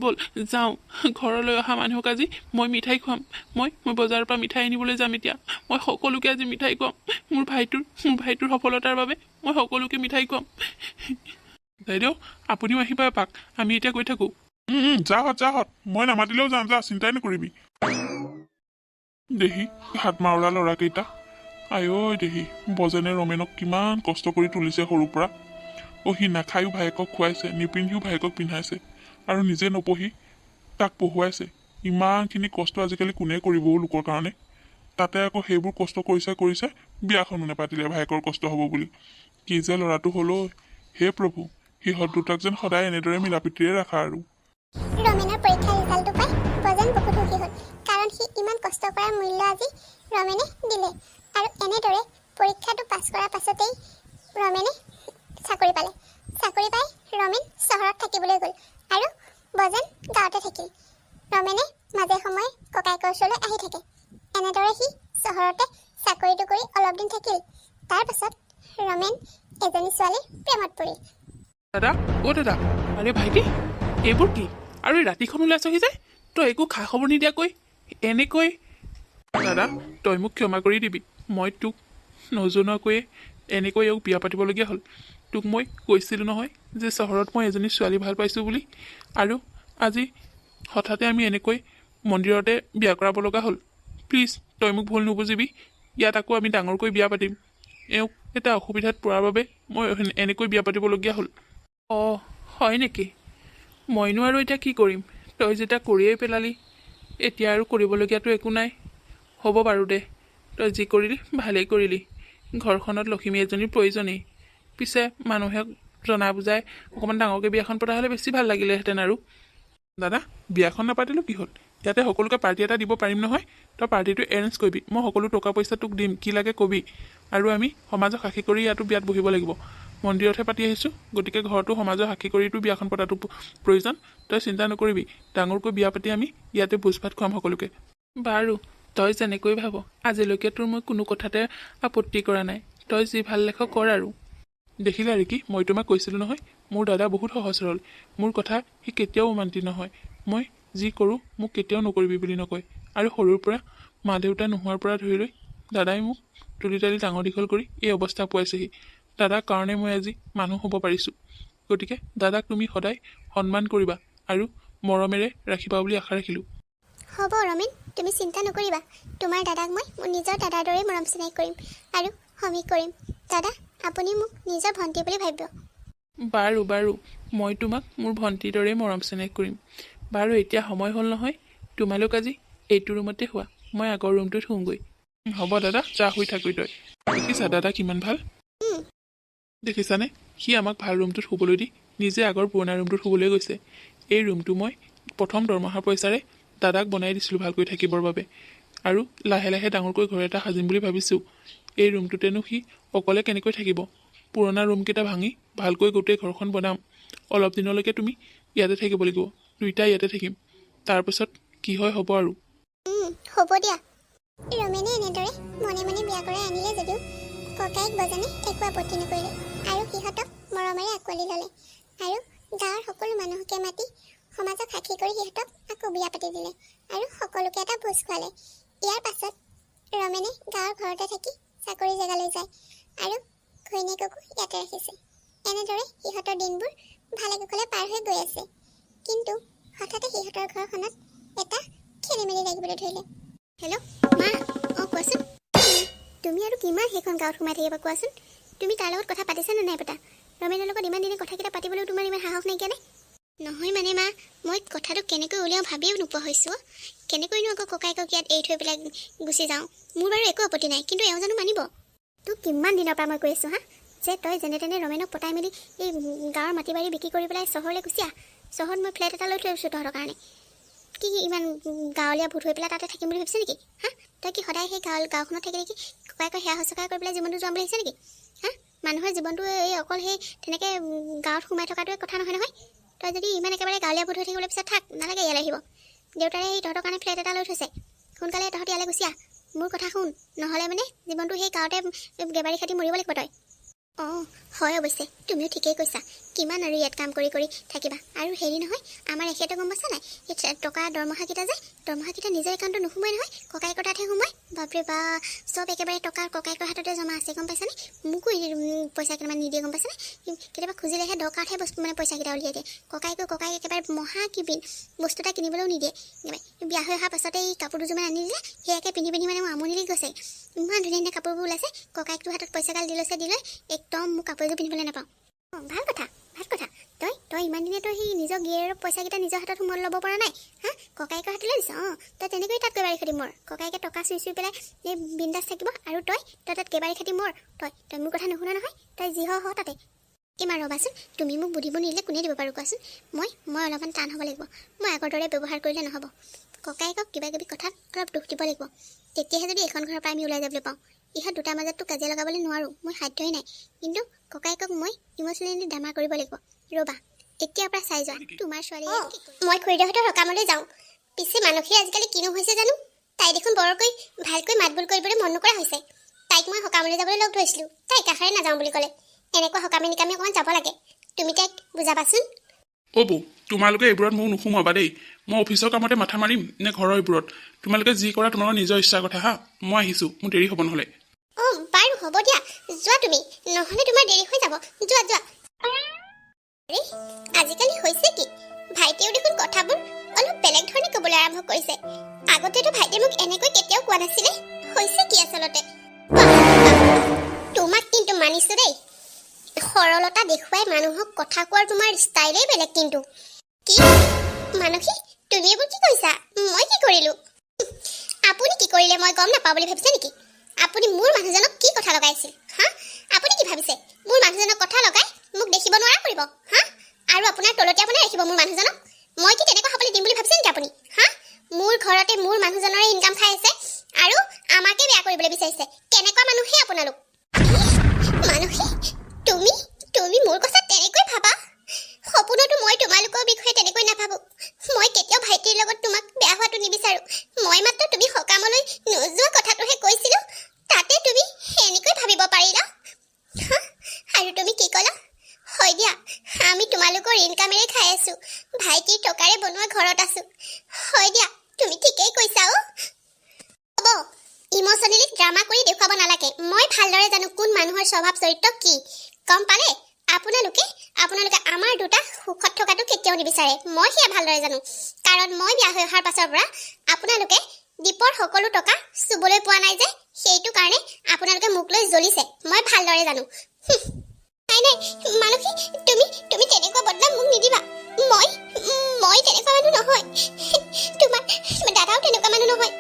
যাওঁ। ঘৰলৈ অহা মানুহক আজি মই মিঠাই খুৱাম। মই বজাৰৰ পৰা মিঠাই আনিবলৈ যাম এতিয়া। মই সকলোকে আজি মিঠাই খুৱাম। মোৰ ভাইটোৰ সফলতাৰ বাবে মই সকলোকে মিঠাই খুৱাম। বাইদেউ, আপুনিও আহিব এপাক, আমি এতিয়া গৈ থাকোঁ। যাহঁত, মই নামাতিলেও যাম, যা, চিন্তাই নকৰিবি। দেহি হাত মাৰা ল'ৰাকেইটা, দেহি বজেনে ৰমেনক কিমান কষ্ট কৰি তুলিছে সৰুৰ পৰা। সি নাখায়ো ভায়েকক খুৱাইছে, নিপিন্ধিও ভায়েকক পিন্ধাইছে, আৰু নিজে নপঢ়ি তাক পঢ়ুৱাইছে। ইমানখিনি কষ্ট আজিকালি কোনে কৰিব লোকৰ কাৰণে? তাতে আকৌ সেইবোৰ কষ্ট কৰিছে, বিয়াখনো নেপাতিলে ভায়েকৰ কষ্ট হ'ব বুলি। কি যে ল'ৰাটো হ'ল, হে প্ৰভু, সিহঁত দুটাক যেন সদায় এনেদৰে মিলাপ্ৰীতিৰে ৰাখা আৰু। ৰমেনৰ পৰীক্ষাৰ ৰিজাল্টটো পাই বজান বহুত সুখী হ'ল, কাৰণ সি ইমান কষ্ট কৰাৰ মূল্য আজি ৰমেনে দিলে। আৰু এনেদৰে পৰীক্ষাটো পাছ কৰাৰ পাছতেই ৰমেনে চাকৰি পালে। চাকৰি পাই ৰমেন চহৰত থাকিবলৈ গ'ল, আৰু বজেন গাঁৱতে থাকিল। ৰমেনে মাজে সময়ে ককায়েকৰ ওচৰলৈ আহি থাকে। এনেদৰে সি চহৰতে চাকৰিটো কৰি অলপ দিন থাকিল। তাৰ পাছত ৰমেন এজনী ছোৱালীৰ প্ৰেমত পৰিল। দাদা অ' দাদা, আৰে ভাইটি এইবোৰ কি? আৰু এই ৰাতিখন ওলাইছহি যে, তই একো খা খবৰ নিদিয়াকৈ এনেকৈ। দাদা তই মোক ক্ষমা কৰি দিবি, মই তোক নজনোৱাকৈয়ে এনেকৈ এওক বিয়া পাতিবলগীয়া হ'ল। তোক মই কৈছিলোঁ নহয় যে চহৰত মই এজনী ছোৱালী ভাল পাইছোঁ বুলি, আৰু আজি হঠাতে আমি এনেকৈ মন্দিৰতে বিয়া কৰাব লগা হ'ল। প্লিজ তই মোক ভুল নুবুজিবি, ইয়াত আকৌ আমি ডাঙৰকৈ বিয়া পাতিম। এওঁক এটা অসুবিধাত পৰাৰ বাবে মই এনেকৈ বিয়া পাতিবলগীয়া হ'ল। অঁ হয় নেকি? মইনো আৰু এতিয়া কি কৰিম? তই যেতিয়া কৰিয়েই পেলালি, এতিয়া আৰু কৰিবলগীয়াতো একো নাই। হ'ব বাৰু দে, তই যি কৰিলি ভালেই কৰিলি। ঘৰখনত লখিমী এজনীৰ প্ৰয়োজনেই। পিছে মানুহে জনা বুজাই অকণমান ডাঙৰকৈ বিয়াখন পতা হ'লে বেছি ভাল লাগিলেহেঁতেন। আৰু দাদা বিয়াখন নাপাতিলোঁ কি হ'ল? ইয়াতে সকলোকে পাৰ্টি এটা দিব পাৰিম নহয়। তই পাৰ্টিটো এৰেঞ্জ কৰিবি, মই সকলো টকা পইচা তোক দিম, কি লাগে কবি। আৰু আমি সমাজক সাক্ষী কৰি ইয়াতো বিয়াত বহিব লাগিব। মন্দিৰতহে পাতি আহিছোঁ, গতিকে ঘৰতো সমাজৰ সাক্ষী কৰিতো বিয়াখন পতাটো প্ৰয়োজন। তই চিন্তা নকৰিবি, ডাঙৰকৈ বিয়া পাতি আমি ইয়াতে ভোজ ভাত খুৱাম সকলোকে। বাৰু তই যেনেকৈ ভাব, আজিলৈকে তোৰ মই কোনো কথাতে আপত্তি কৰা নাই। তই যি ভাল লেখ কৰ। আৰু দেখিলা ৰিকি, মই তোমাক কৈছিলোঁ নহয় মোৰ দাদা বহুত সহজ সৰল। মোৰ কথা সি কেতিয়াও অমান্তি নহয়। মই যি কৰোঁ মোক কেতিয়াও নকৰিবি বুলি নকয়। আৰু সৰুৰ পৰা মা দেউতা নোহোৱাৰ পৰা ধৰি লৈ দাদাই মোক তুলি তালি ডাঙৰ দীঘল কৰি এই অৱস্থা পোৱাইছেহি। দাদাৰ কাৰণে মই আজি মানুহ হ'ব পাৰিছোঁ। গতিকে দাদাক তুমি সদায় সন্মান কৰিবা আৰু মৰমেৰে ৰাখিবা বুলি আশা ৰাখিলোঁ। হ'ব ৰমেন, তুমি চিন্তা নকৰিবা। তোমাৰ দাদাক মই মোৰ নিজৰ দাদাৰ দৰেই মৰম চেনেহ কৰিম আৰু সমীহ কৰিম। দাদা আপুনি মোক নিজৰ ভণ্টি বুলি ভাবিব। বাৰু বাৰু, মই তোমাক মোৰ ভণ্টিৰ দৰেই মৰম চেনেহ কৰিম। বাৰু এতিয়া সময় হ'ল নহয়, তোমালোক আজি এইটো ৰুমতে শুৱা, মই আগৰ ৰুমটোত শুওঁগৈ। হ'ব দাদা, যা শুই থাকোঁ তই। দেখিছা দাদা কিমান ভাল? দেখিছানে, সি আমাক ভাল ৰুমটোত শুবলৈ দি নিজে আগৰ পুৰণা ৰুমটোত শুবলৈ গৈছে। এই ৰুমটো মই প্ৰথম দৰমহাৰ পইচাৰে দাদাক বনাই দিছিলোঁ ভালকৈ থাকিবৰ বাবে, আৰু লাহে লাহে ডাঙৰকৈ ঘৰ এটা সাজিম বুলি ভাবিছোঁ। এই ৰুমটোতেনো সি অকলে কেনেকৈ থাকিব? পুৰণা ৰুমকেইটা ভাঙি ভালকৈ গোটেই ঘৰখন বনাম। অলপ দিনলৈকে তুমি ইয়াতে থাকিব লাগিব, দুইটা ইয়াতে থাকিম। তাৰপিছত কি হয় হ'ব আৰু। হ'ব দিয়া। ৰমেনে এনেদৰে মনে মনে বিয়া কৰাই আনিলে যদিও ককায়েক বজানে একো আপত্তি নকৰিলে আৰু সিহঁতক মৰমেৰে আঁকোৱালি ল'লে। আৰু গাঁৱৰ সকলো মানুহকে মাতি সমাজক সাক্ষী কৰি সিহঁতক আকৌ বিয়া পাতি দিলে আৰু সকলোকে এটা ভোজ খোৱালে। ইয়াৰ পাছত ৰমেনে গাঁৱৰ ঘৰতে থাকি চাকৰি জেগালৈ যায় আৰু ঘৈণীয়েককো ইয়াতে ৰাখিছে। এনেদৰে সিহঁতৰ দিনবোৰ ভালে কুশলে পাৰ হৈ গৈ আছে। কিন্তু হঠাতে সিহঁতৰ ঘৰখনত এটা খেলি মেলি লাগিবলৈ ধৰিলে। হেল্ল' মা, অঁ কোৱাচোন। তুমি আৰু কিমান সেইখন গাঁৱত সোমাই থাকিবা কোৱাচোন? তুমি তাৰ লগত কথা পাতিছানে নাই পতা? ৰমেনৰ লগত ইমান দিনে কথাকেইটা পাতিবলৈও তোমাৰ ইমান সাহস নাইকিয়া নে? নহয় মানে মা, মই কথাটো কেনেকৈ উলিয়াওঁ ভাবিও নোপোৱা হৈছোঁ। কেনেকৈনো আকৌ ককায়েকক ইয়াত এৰি থৈ পেলাই গুচি যাওঁ? মোৰ বাৰু একো আপত্তি নাই, কিন্তু এওঁ জানো মানিব? তোক কিমান দিনৰ পৰা মই কৈ আছোঁ হা, যে তই যেনে তেনে ৰমেনক পতাই মেলি এই গাঁৱৰ মাটি বাৰী বিক্ৰী কৰি পেলাই চহৰলৈ গুচি আহ। চহৰত মই ফ্লেট এটা লৈ থৈ আহিছোঁ তহঁতৰ কাৰণে। কি ইমান গাঁৱলীয়া ভূত হৈ পেলাই তাতে থাকিম বুলি ভাবিছে নেকি? হা, তই কি সদায় সেই গাঁওখনত থাকি নেকি ককায়েকৰ সেৱা শুশ্ৰূষা কৰি পেলাই জীৱনটো যোৱাম বুলি ভাবিছে নেকি? হা, মানুহৰ জীৱনটো এই অকল সেই তেনেকৈ গাঁৱত সোমাই থকাটোৱে কথা নহয় নহয়। তই যদি ইমান একেবাৰে গাঁৱলীয়া ভূত হৈ থাকিবলৈ পিছত থাক, নালাগে ইয়ালৈ আহিব। দেউতাৰে এই তহঁতৰ কাৰণে ফ্লেট এটা লৈ থৈছে, সোনকালে তহঁতি ইয়ালৈ গুচি আহ। মোৰ কথা শুন, নহ'লে মানে জীৱনটো সেই গাঁৱতে গেবাৰী খাটি মৰিব লাগিব তই। অঁ হয় অৱশ্যে, তুমিও ঠিকেই কৈছা। কিমান আৰু ইয়াত কাম কৰি কৰি থাকিবা? আৰু হেৰি নহয়, আমাৰ এখেতে গম পাইছা নাই, এই টকা দৰমহাকেইটা যে, দৰমহাকেইটা নিজৰ একাউণ্টত নোসোমাই নহয়, ককায়েকৰ তাতহে সোমাই। বাপৰে বা, চব একেবাৰে টকা ককায়েকৰ হাততে জমা আছে গম পাইছানে? মোকো পইচা কেইটামান নিদিয়ে গম পাইছানে? কেতিয়াবা খুজিলেহে দৰকাৰতহে পইচাকেইটা উলিয়াই দিয়ে। ককায়েক একেবাৰে মহা কিবিন, বস্তু এটা কিনিবলৈও নিদিয়ে। বিয়া হৈ অহাৰ পাছতে এই কাপোৰ দুযোৰমান আনি দিলে, সেয়াকে পিন্ধি পিন্ধি মানে মোৰ আমনি লাগি গৈছে। ইমান ধুনীয়া ধুনীয়া কাপোৰবোৰ ওলাইছে, ককায়েকটোৰ হাতত পইচাগাল দি লৈছে, দি লৈ একদম মোক কাপোৰ এযোৰ পিন্ধিবলৈ নাপাওঁ। অঁ ভাল কথা, ভাল কথা। তই ইমান দিনে তই সেই নিজৰ গিয়েৰৰ পইচাকেইটা নিজৰ হাতত সোমাই ল'ব পৰা নাই হা? ককায়েকৰ হাতলৈ দিছ। অঁ তই তেনেকৈ তাত কেবাৰী খাটি মৰ। ককায়েকে টকা চুই চুই পেলাই এই বিন্দাছ থাকিব, আৰু তই তাত কেবাৰী খাটি মৰ। তই মোৰ কথা নুশুনা নহয়, তই যি হ তাতে। কিমান ৰ'বাচোন, তুমি মোক বুধিব নিদিলে কোনে দিব পাৰোঁ কোৱাচোন? মই অলপমান টান হ'ব লাগিব। মই আগৰ দৰে ব্যৱহাৰ কৰিলে নহ'ব। ককায়েকক কিবা কিবি কথাত অলপ দুখ দিব লাগিব, তেতিয়াহে যদি এইখন ঘৰৰ পৰা আমি ওলাই যাবলৈ পাওঁ। ইহঁত দুটাৰ মাজততো কাজিয়া লগাবলৈ নোৱাৰোঁ, মই সাধ্যই নাই। কিন্তু ককায়েকক মই ইম'চনেলি ডামাৰ কৰিব লাগিব। ৰ'বা, এতিয়াৰ পৰা চাই যোৱা তোমাৰ ছোৱালীয়ে মই খুৰীদেউহঁতৰ সকামলৈ যাওঁ পিছে মানসীৰ আজিকালি কিনো হৈছে জানো তাই দেখোন বৰকৈ ভালকৈ মাত বোল কৰিবলৈ মন নকৰা হৈছে তাইক মই সকামলৈ যাবলৈ লগ ধৰিছিলোঁ তাই কাষাৰে নাযাওঁ বুলি ক'লে এনেকুৱা সকামে নিকামে অকণমান যাব লাগে তুমি তাইক বুজাবাচোন অ' বৌ তোমালোকে এইবোৰত মোক নোসোমাবা দেই মই অফিচৰ কামতে মাথা মাৰিম নে ঘৰৰ এইবোৰত তোমালোকে যি কৰা তোমালোকৰ নিজৰ ইচ্ছাৰ কথা হা মই আহিছোঁ মোৰ দেৰি হ'ব নহ'লে অঁ বাৰু হ'ব দিয়া যোৱা তুমি নহ'লে তোমাৰ দেৰি হৈ যাব যোৱা যোৱা আৰে আজিকালি হৈছে কি ভাইটিয়েও দেখোন কথাবোৰ অলপ বেলেগ ধৰণে ক'বলৈ আৰম্ভ কৰিছে আগতেতো ভাইটিয়ে মোক এনেকৈ কেতিয়াও কোৱা নাছিলে হৈছে কি আচলতে তোমাক কিন্তু মানিছোঁ দেই সৰলতা দেখুৱাই মানুহক কথা কোৱাৰ তোমাৰ ষ্টাইলেই বেলেগ কিন্তু কি মানসী তুমি এইবোৰ কি কৈছা মই কি কৰিলোঁ আপুনি কি কৰিলে মই গম নাপাওঁ বুলি ভাবিছে নেকি আপুনি মোৰ মানুহজনক কি কথা লগাইছিল হা আপুনি কি ভাবিছে মোৰ মানুহজনক কথা লগাই মোক দেখিব নোৱাৰা কৰিব হা আৰু আপোনাৰ তলতে আপুনি ৰাখিব মোৰ মানুহজনক মই কি তেনেকুৱা হ'বলৈ দিম বুলি ভাবিছে নেকি আপুনি হা মোৰ ঘৰতে মোৰ মানুহজনৰে ইনকাম খাই আছে আৰু আমাকে বেয়া কৰিবলৈ বিচাৰিছে কেনেকুৱা মানুহে আপোনালোক মানসী তুমি তুমি মোৰ কথা তেনেকৈ ভাবা সপোনতো মই তোমালোকৰ বিষয়ে তেনেকৈ নাভাবোঁ মই কেতিয়াও ভাইটিৰ লগত তোমাক বেয়া হোৱাটো নিবিচাৰোঁ মই মাত্ৰ তুমি সকামলৈ নোযোৱা কথাটোহে কৈছিলোঁ তাতে তুমি এনেকৈ ভাবিব পাৰিলা আৰু তুমি কি ক'লা হয় দিয়া আমি তোমালোকৰ ইনকামেৰে খাই আছোঁ ভাইটিৰ টকাৰে বনোৱা ঘৰত আছোঁ হয় দিয়া তুমি ঠিকেই কৈছা অ' হ'ব ইম'চনেলি ড্ৰামা কৰি দেখুৱাব নালাগে মই ভালদৰে জানো কোন মানুহৰ স্বভাৱ চৰিত্ৰ কি গম পালে আপোনালোকে আমাৰ দুটা সুখত থকাটো কেতিয়াও নিবিচাৰে মই সেয়া ভালদৰে জানো কাৰণ মই বিয়া হৈ অহাৰ পাছৰ পৰা আপোনালোকে দীপৰ সকলো টকা চুবলৈ পোৱা নাই যে সেইটো কাৰণে আপোনালোকে মোক লৈ জ্বলিছে মই ভালদৰে জানো নাই নাই মানসী তুমি তেনেকুৱা বদনাম মোক নিদিবা মই তেনেকুৱা মানুহ নহয় তোমাৰ দাদাও তেনেকুৱা মানুহ নহয়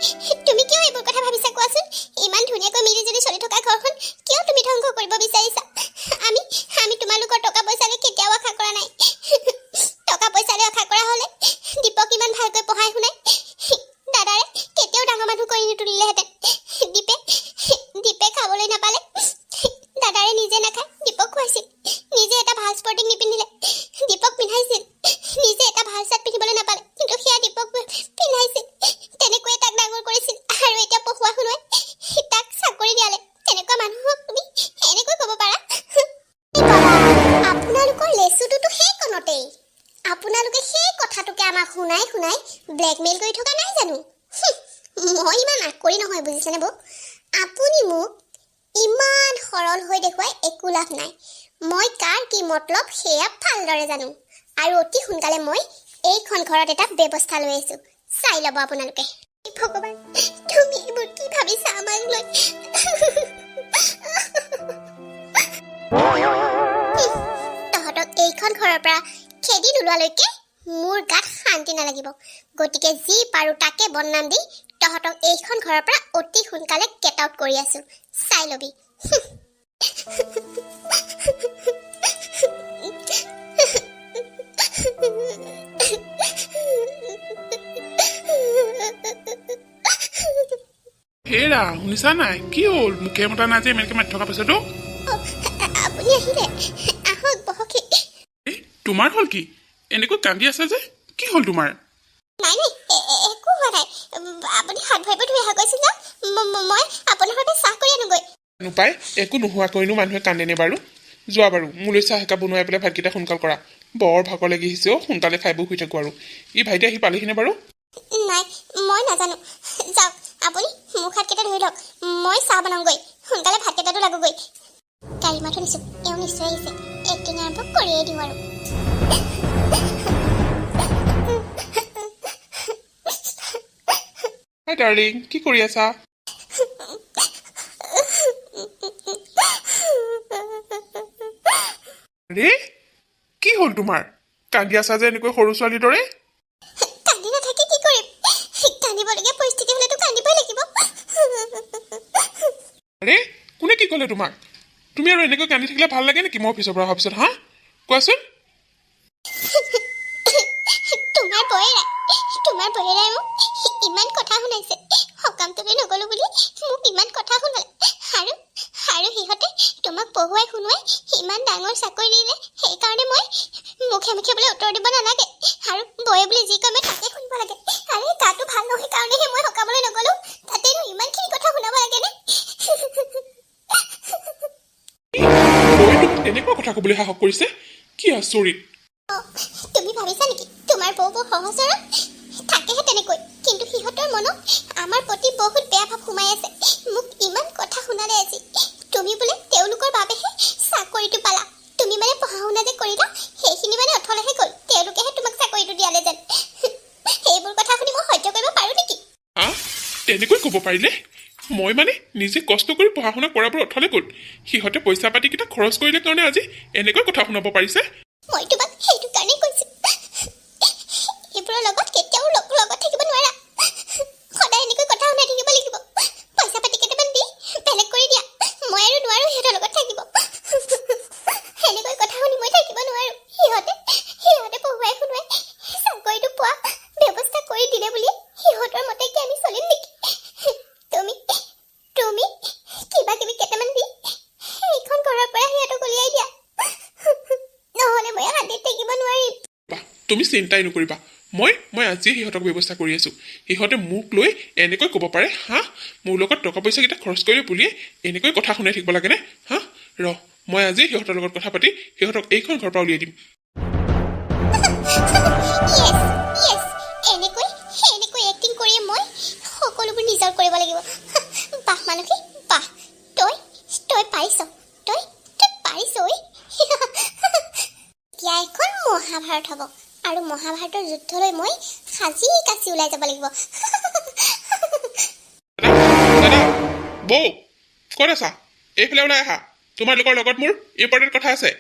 তুমি কিয় এইবোৰ কথা ভাবিছা কোৱাচোন ইমান ধুনীয়াকৈ মিলি জুলি চলি থকা ঘৰখন কিয় তুমি ধ্বংস কৰিব বিচাৰিছা আমি তোমালোকৰ টকা পইচাৰে কেতিয়াও আশা কৰা নাই টকা পইচাৰে আশা কৰা হ'লে দীপক ইমান ভালকৈ পঢ়াই শুনাই দাদাৰে কেতিয়াও ডাঙৰ মানুহ কৰি নিতুলিলেহেঁতেন দীপে খাবলৈ নাপালে দাদাৰে নিজে নাখায় দীপক খুৱাইছিল নিজে এটা ভাল স্পৰ্টিং নিপিন্ধিলে দীপক পিন্ধাইছিল নিজে এটা ভাল চাৰ্ট পিন্ধিবলৈ নাপালে কিন্তু সেয়া দীপক পিন্ধাইছিল তেনেকৈয়ে তাক ডাঙৰ কৰিছিল আৰু এতিয়া পঢ়ুৱা শুনোৱাই তাক চাকৰি দিয়ালে তেনেকুৱা মানুহক তুমি এনেকৈ ক'ব পাৰা আপোনালোকৰ লেচুটোতো সেই কণতেই আপোনালোকে সেই কথাটোকে আমাক শুনাই ব্লেকমেইল কৰি থকা নাই জানো মই ইমান আঁকৰি নহয় বুজিছেনে বৌ আপুনি মোক ইমান সৰল হৈ দেখুৱাই একো লাভ নাই মই কাৰ কি মতলব সেয়া ভালদৰে জানো আৰু অতি সোনকালে মই এইখন ঘৰত এটা ব্যৱস্থা লৈ আহিছোঁ চাই ল'ব আপোনালোকে ভগৱান তুমি এইবোৰ কি ভাবিছা আমাক লৈ তহঁতক এইখন ঘৰৰ পৰা খেদি নোলোৱালৈকে মোৰ গাত শান্তি নালাগিব গতিকে যি পাৰোঁ তাকে বদনাম দি তহঁতক এইখন ঘৰৰ পৰা অতি সোনকালে গেট আউট কৰি আছোঁ চাই ল'বি হেৰা শুনিছা নাই কি হ'ল মুখে মতা নাই যে ইমানকৈ মাতি থকা পাছতো আপুনি আহিলে আহক বহক তোমাৰ হ'ল কি এনেকৈ কান্দি আছে যে কি হ'ল তোমাৰ নাই একো হোৱা নাই আপুনি হাত ভৰিব ধুই অহা কৈছিল যে মই আপোনাৰ সৈতে চাহ কৰি আনোগৈ নোপায় একো নোহোৱাকৈনো মানুহে কান্দেনে বাৰু যোৱা বাৰু মোলৈ চাহ একাপ বনোৱাই পেলাই ভাতকেইটা সোনকাল কৰা বৰ ভাগৰ লাগি আহিছে অ' সোনকালে খাই বৈ শুই থাকোঁ আৰু ই ভাইটি আহি পালেহিনে বাৰু নাই মই নাজানো যাওক আপুনি মুখ হাতকেইটা ধুই লওক মই চাহ বনাওঁগৈ সোনকালে ভাতকেইটাতো লাগোগৈ গাড়ী মাত শুনিছোঁ এওঁ নিশ্চয় আহিছে এক্টিং আৰম্ভ কৰিয়েই দিওঁ আৰু হাই ডাৰ্লিং কি কৰি আছা ৰে কি হ'ল তোমাৰ কান্দি আছা যে এনেকৈ সৰু ছোৱালীৰ দৰে কান্দি নাথাকি কি কৰিম কান্দিবলগীয়া পৰিস্থিতি হ'লেতো কান্দিবই লাগিব আৰে কোনে কি ক'লে তোমাক তুমি আৰু এনেকৈ কান্দি থাকিলে ভাল লাগে নেকি মই অফিচৰ পৰা অহাৰ পিছত হা কোৱাচোন তোমাৰ বহেৰাই মোক ইমান কথা শুনাইছে সকামটোলৈ নগ'লো বুলি মোক ইমান কথা শুনালে আৰু সিহঁতে তোমাক পঢ়ুৱাই শুনোৱাই ইমান ডাঙৰ চাকৰি দিলে সেইকাৰণে মুখে মুখে বোলে উত্তৰ দিব নালাগে আৰু বৌয়ে বুলি যি কয় মই তাকে শুনিব লাগে। আৰে গাটো ভাল নহয় কাৰণেহে মই সকামলৈ নগলো, তাতেনো ইমানখিনি কথা শুনাব লাগেনে? বৌয়ে তোক এনেকুৱা কথা ক'বলৈ সাহস কৰিছে? কি আচৰিত! তুমি ভাবিছা নেকি তোমাৰ বৌ বৰ সহজ সৰল? থাকেহে তেনেকৈ, কিন্তু সিহঁতৰ মনত আমাৰ প্ৰতি বহুত বেয়া ভাৱ সোমাই আছে। মোক ইমান কথা শুনালে আজি। তুমি বোলে তেওঁলোকৰ বাবেহে চাকৰিটো পালা। তুমি মানে পঢ়া শুনা যে কৰিলা সেইখিনি মানে অথলেহে গ'ল, তেওঁলোকেহে তোমাক চাকৰিটো দিয়ালে যেন। সেইবোৰ কথা শুনি মই সহ্য কৰিব পাৰোঁ নেকি? তেনেকৈ ক'ব পাৰিলে? মই মানে নিজে কষ্ট কৰি পঢ়া শুনা কৰাবোৰ অথলে গ'ল, সিহঁতে পইচা পাতিকেইটা খৰচ কৰিলে কাৰণে আজি এনেকৈ কথা শুনাব পাৰিছে। মই তোমাক সেইটো কাৰণেই কৈছোঁ, এইবোৰৰ লগত কেতিয়াও লগত থাকিব নোৱাৰা। সদায় এনেকৈ কথা শুনাই থাকিব লাগিব। পইচা পাতি কেইটামান দি বেলেগ কৰি দিয়া। মই আৰু নোৱাৰোঁ সিহঁতৰ লগত থাকিব। এনেকৈ কথা শুনি মই থাকিব নোৱাৰোঁ। সিহঁতে পঢ়ুৱাই শুনুৱাই চাকৰিটো পোৱা ব্যৱস্থা কৰি দিলে বুলি সিহঁতৰ মতে কি আমি চলিম নেকি? তুমি কিবা কিবি কেইটামান দি এইখন ঘৰৰ পৰা সিহঁতক উলিয়াই দিয়া, নহ'লে মই শান্তিত থাকিব নোৱাৰিম। তুমি চিন্তাই নকৰিবা, মই আজিয়ে সিহঁতক ব্যৱস্থা কৰি আছোঁ। সিহঁতে মোক লৈ এনেকৈ ক'ব পাৰে, মোৰ লগত টকা পইচাকেইটা খৰচ কৰিলে বুলিয়ে এনেকৈ কথা শুনাই থাকিব লাগেনে? মই আজি সিহঁতৰ লগত কথা পাতি সিহঁতক এইখন ঘৰৰ পৰা উলিয়াই দিম। এনেকৈ এক্টিং কৰি মই সকলোবোৰ নিজৰ কৰিব লাগিব। বাহ মানসী বাহ, তই পাৰিছ, তই পাৰিছ ঐ। এতিয়া এখন মহাভাৰত হ'ব আৰু মহাভাৰতৰ যুদ্ধলৈ মই সাজি কাচি ওলাই যাব লাগিব। দাদা, বৌ, ক'ত আছা? এইফালে ওলাই আহা, তোমালোকৰ লগত মোৰ ইম্পৰ্টেণ্ট কথা আছে।